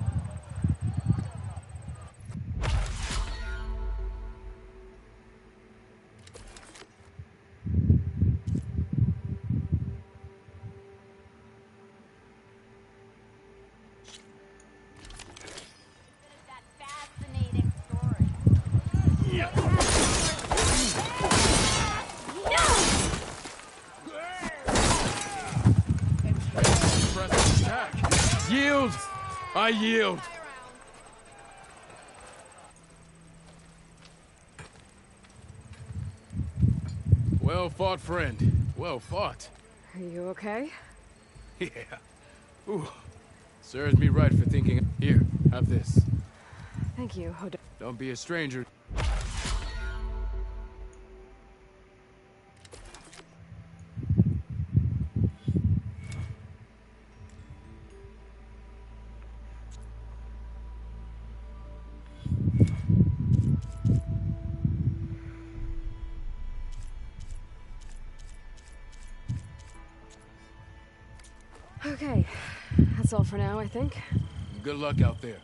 Yield! I yield! Well fought, friend. Well fought. Are you okay? Yeah. Ooh. Serves me right for thinking. Here, have this. Thank you, Hodor. Don't be a stranger. Okay, that's all for now, I think. Good luck out there.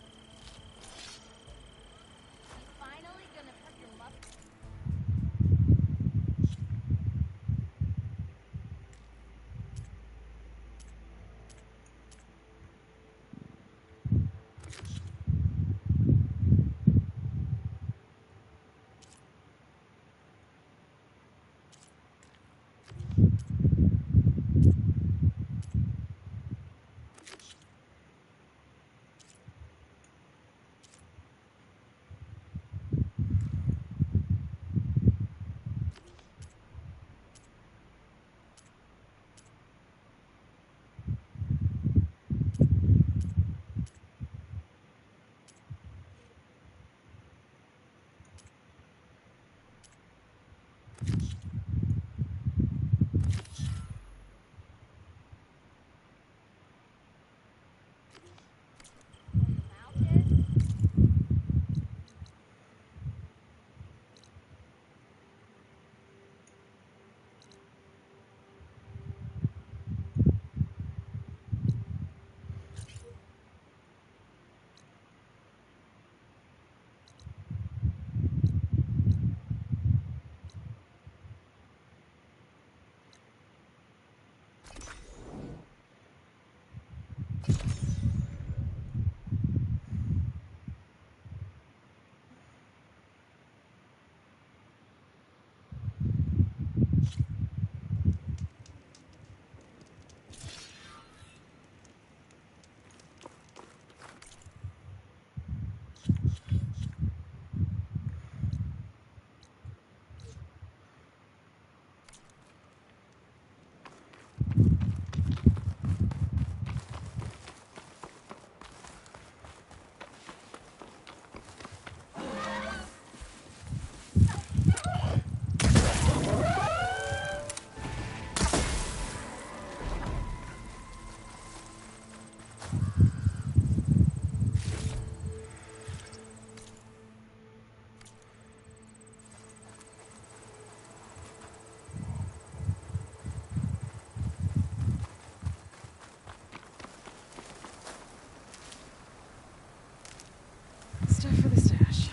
Stuff for the stash.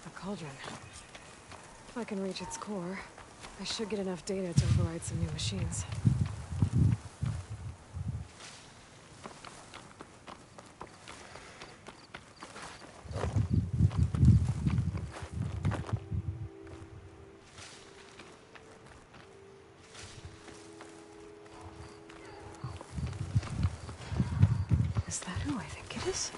The cauldron. If I can reach its core, I should get enough data to override some new machines. Is that who I think it is?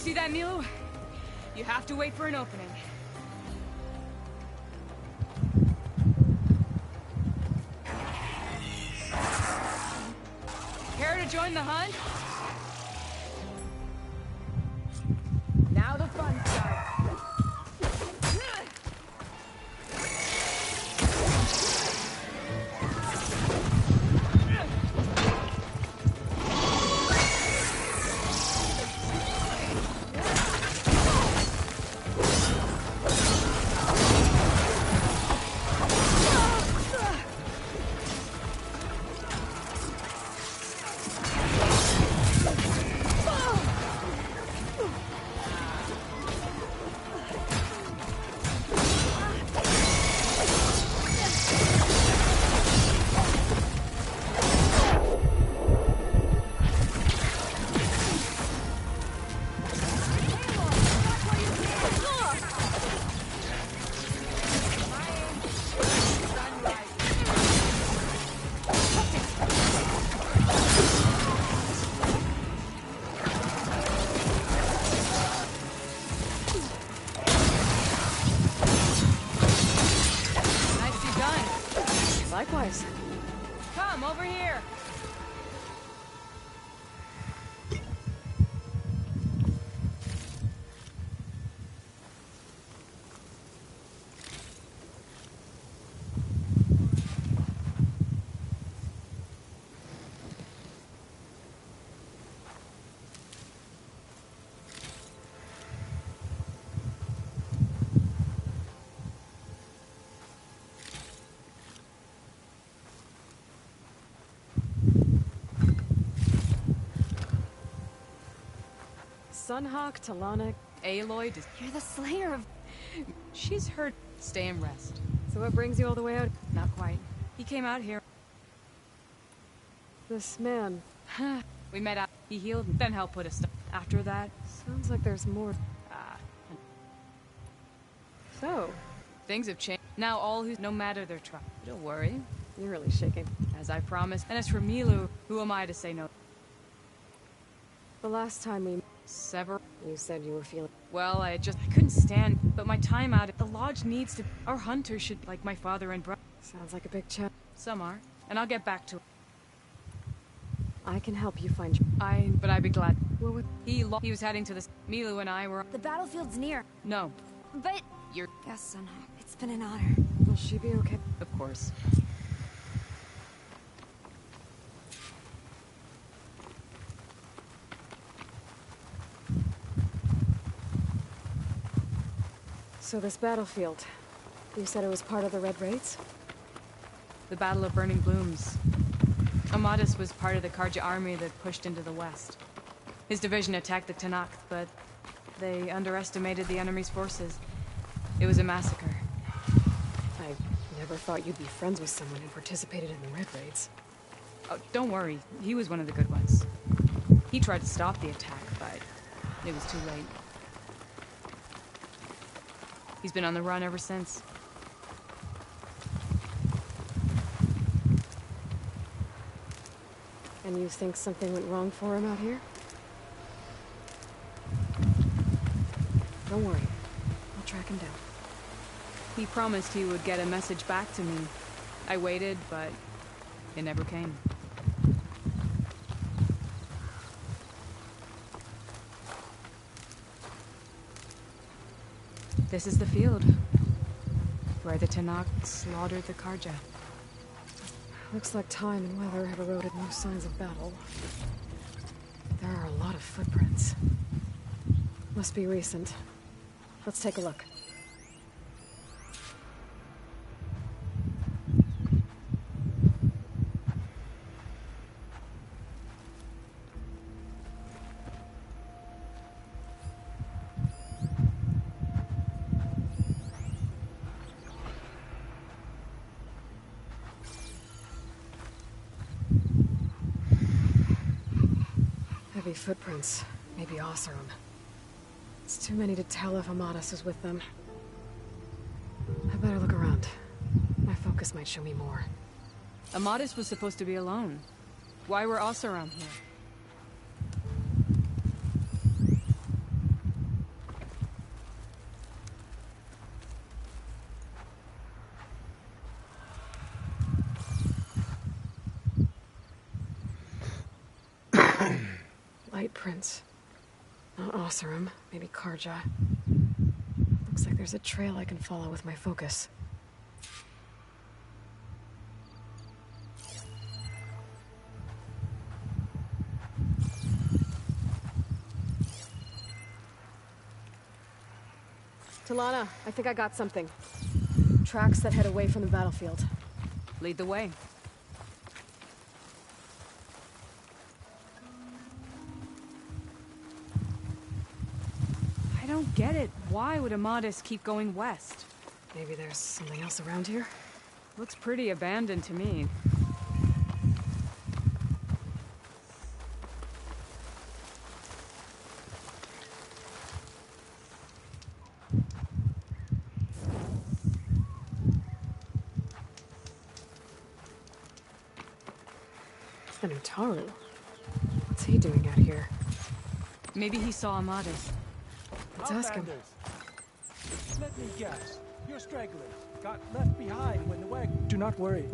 See that, Milu? You have to wait for an opening. Care to join the hunt? Now the fun starts. Likewise. Come, over here. Sunhawk, Talana, Aloy, you're the slayer of... She's hurt. Stay and rest. So what brings you all the way out? Not quite. He came out here. This man. We met out. He healed, then helped put us down. After that... Sounds like there's more. So? Things have changed. Now all who... No matter their tribe. Don't worry. You're really shaking. As I promised. And as for Milu, who am I to say no? The last time we... Sever. You said you were feeling... Well, I couldn't stand, but my time out at the lodge needs to... Our hunters should, like my father and brother. Sounds like a big chat. Some are, and I'll get back to it. I can help you find... But I'd be glad. What would... He was heading to this... Milu and I were... The battlefield's near. No. But... You're... Yes, Sunhawk. It's been an honor. Will she be okay? Of course. So this battlefield, you said it was part of the Red Raids? The Battle of Burning Blooms. Amadas was part of the Karja army that pushed into the west. His division attacked the Tenakth, but they underestimated the enemy's forces. It was a massacre. I never thought you'd be friends with someone who participated in the Red Raids. Oh, don't worry. He was one of the good ones. He tried to stop the attack, but it was too late. He's been on the run ever since. And you think something went wrong for him out here? Don't worry. I'll track him down. He promised he would get a message back to me. I waited, but it never came. This is the field, where the Tenakth slaughtered the Karja. Looks like time and weather have eroded no signs of battle. There are a lot of footprints. Must be recent. Let's take a look. Heavy footprints. Maybe Oseram. It's too many to tell if Amadas is with them. I better look around. My focus might show me more. Amadas was supposed to be alone. Why were Oseram here? footprints. Not Oseram, maybe Karja. Looks like there's a trail I can follow with my focus. Talana, I think I got something. Tracks that head away from the battlefield. Lead the way. I don't get it. Why would Amadis keep going west? Maybe there's something else around here? Looks pretty abandoned to me. Taru. What's he doing out here? Maybe he saw Amadis. Let's ask him. Let me guess. You're stragglers. Got left behind when the wagon... Do not worry.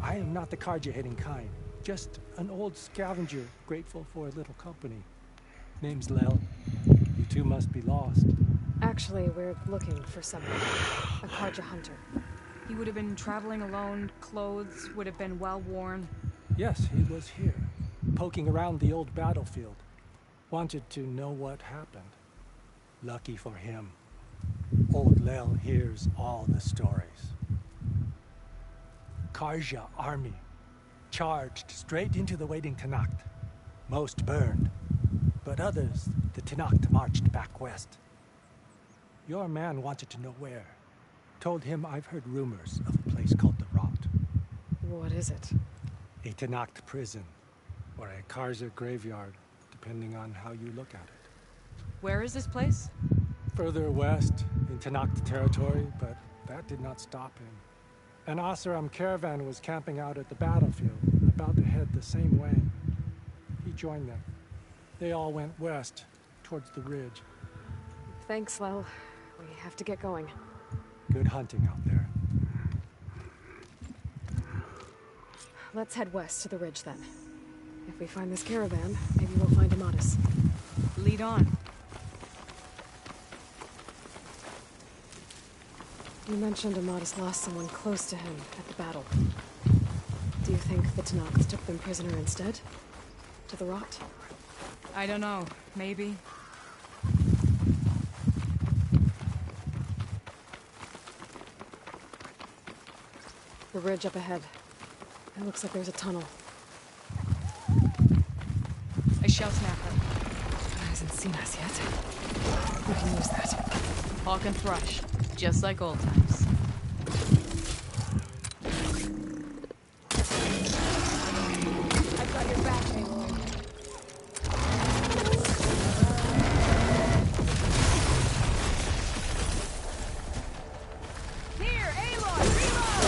I am not the Karja-hating kind. Just an old scavenger grateful for a little company. Name's Lel. You two must be lost. Actually, we're looking for someone. A Karja hunter. He would have been traveling alone. Clothes would have been well worn. Yes, he was here, poking around the old battlefield. Wanted to know what happened. Lucky for him, old Lel hears all the stories. Karja army charged straight into the waiting Tenakth. Most burned, but others, the Tenakth marched back west. Your man wanted to know where. Told him I've heard rumors of a place called the Rot. What is it? A Tenakth prison, or a Karja graveyard, depending on how you look at it. Where is this place? Further west, in Tenakth territory, but that did not stop him. An Oseram caravan was camping out at the battlefield, about to head the same way. He joined them. They all went west, towards the ridge. Thanks, Lel. We have to get going. Good hunting out there. Let's head west to the ridge, then. If we find this caravan, maybe we'll find Amadis. Lead on. You mentioned Amadis lost someone close to him at the battle. Do you think the Tenakth took them prisoner instead? To the Rot? I don't know. Maybe. The ridge up ahead. It looks like there's a tunnel. A shell snapper. He hasn't seen us yet. We can use that. Hawk and Thrush. Just like old times. I've got your back, Aloy. Here, Aloy, reload!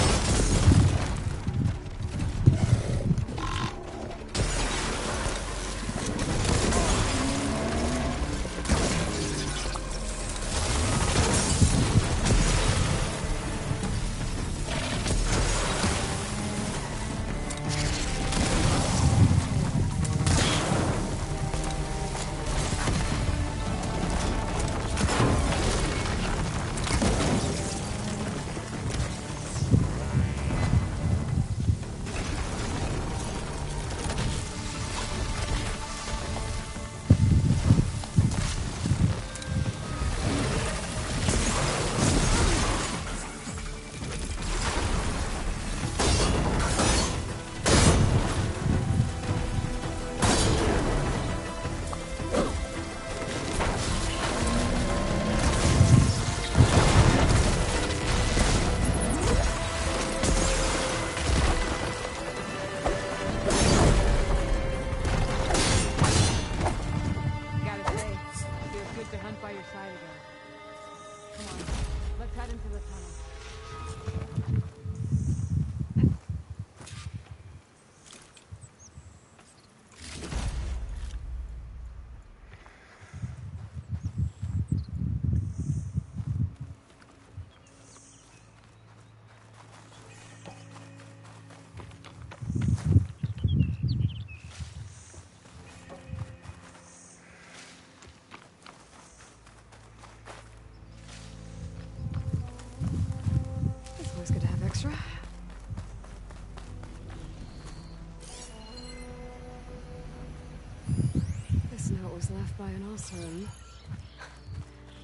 left by an Osram.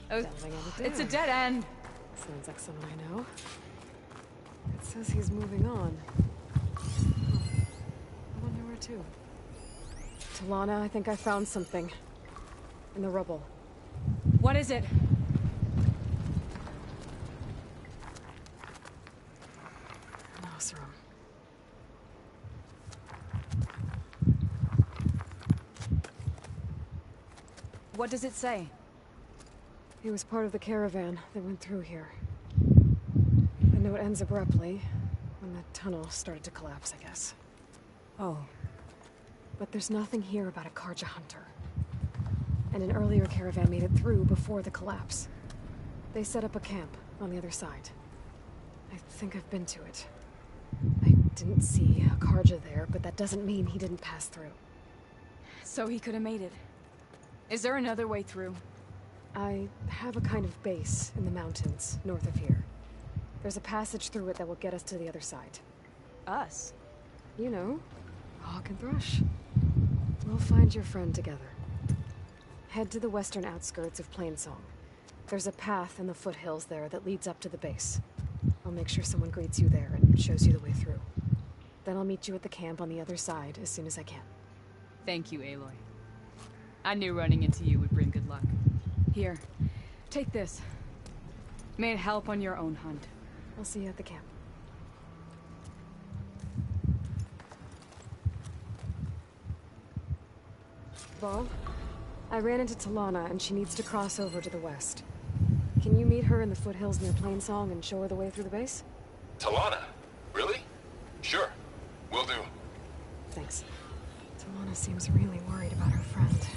Oh, it's a dead end. Sounds like someone I know. It says he's moving on. I wonder where to. Talana, I think I found something. In the rubble. What is it? An Osram. What does it say? He was part of the caravan that went through here. The note ends abruptly, when the tunnel started to collapse, I guess. Oh. But there's nothing here about a Karja hunter. And an earlier caravan made it through before the collapse. They set up a camp on the other side. I think I've been to it. I didn't see a Karja there, but that doesn't mean he didn't pass through. So he could have made it. Is there another way through? I have a kind of base in the mountains, north of here. There's a passage through it that will get us to the other side. Us? You know, Hawk and Thrush. We'll find your friend together. Head to the western outskirts of Plainsong. There's a path in the foothills there that leads up to the base. I'll make sure someone greets you there and shows you the way through. Then I'll meet you at the camp on the other side as soon as I can. Thank you, Aloy. I knew running into you would bring good luck. Here, take this. May it help on your own hunt. I'll see you at the camp. Val, I ran into Talana and she needs to cross over to the west. Can you meet her in the foothills near Plainsong and show her the way through the base? Talana? Really? Sure. Will do. Thanks. Talana seems really worried about her friend.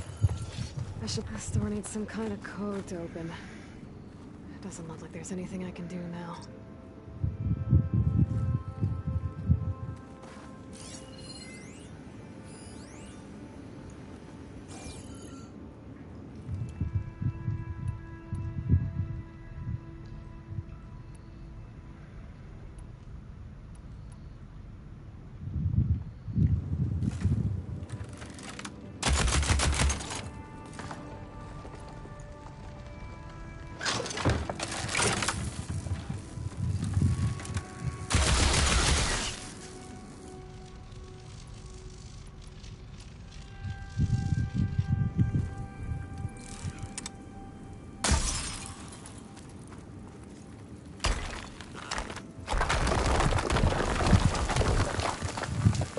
This door needs some kind of code to open. It doesn't look like there's anything I can do now.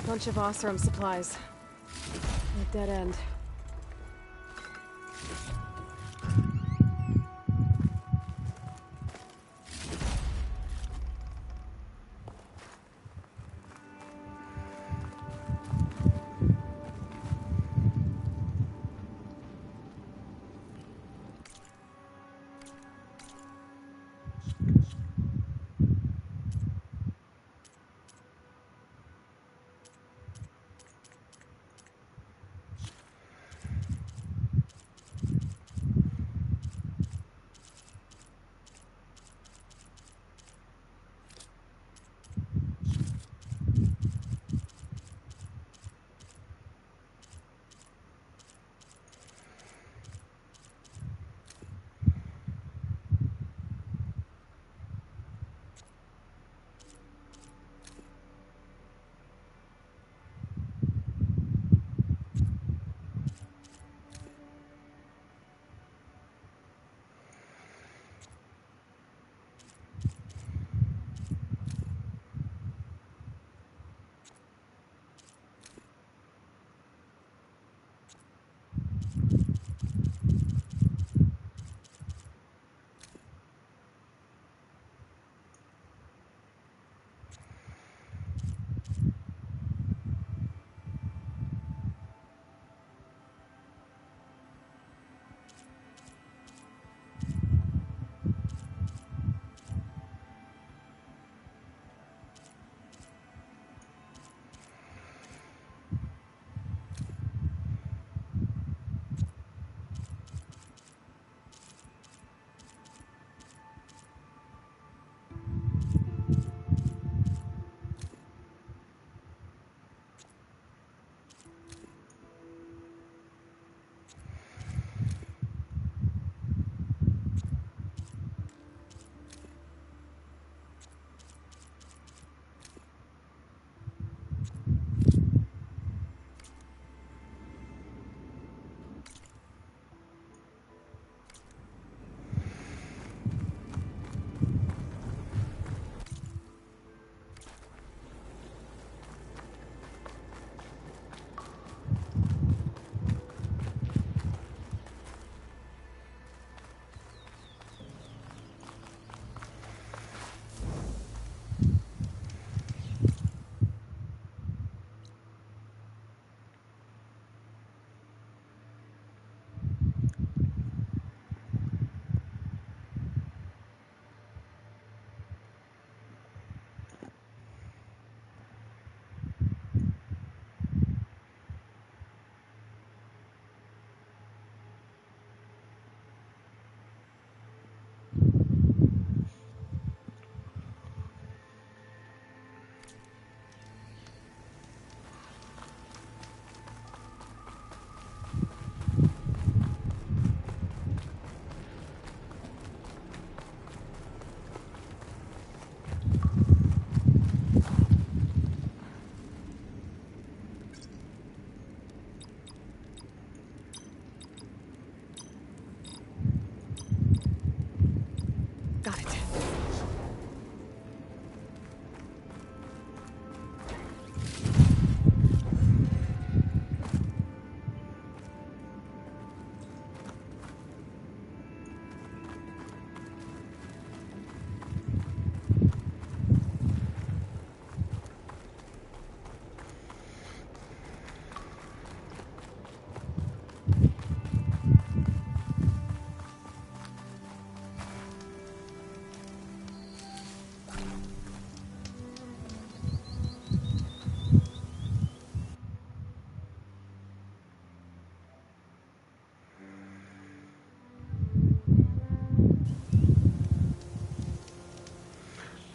Bunch of Osram supplies. A dead end.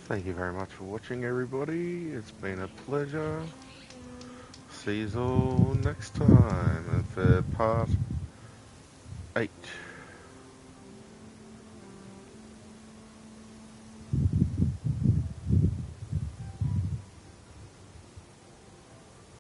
Thank you very much for watching, everybody. It's been a pleasure. See you all next time for part 8.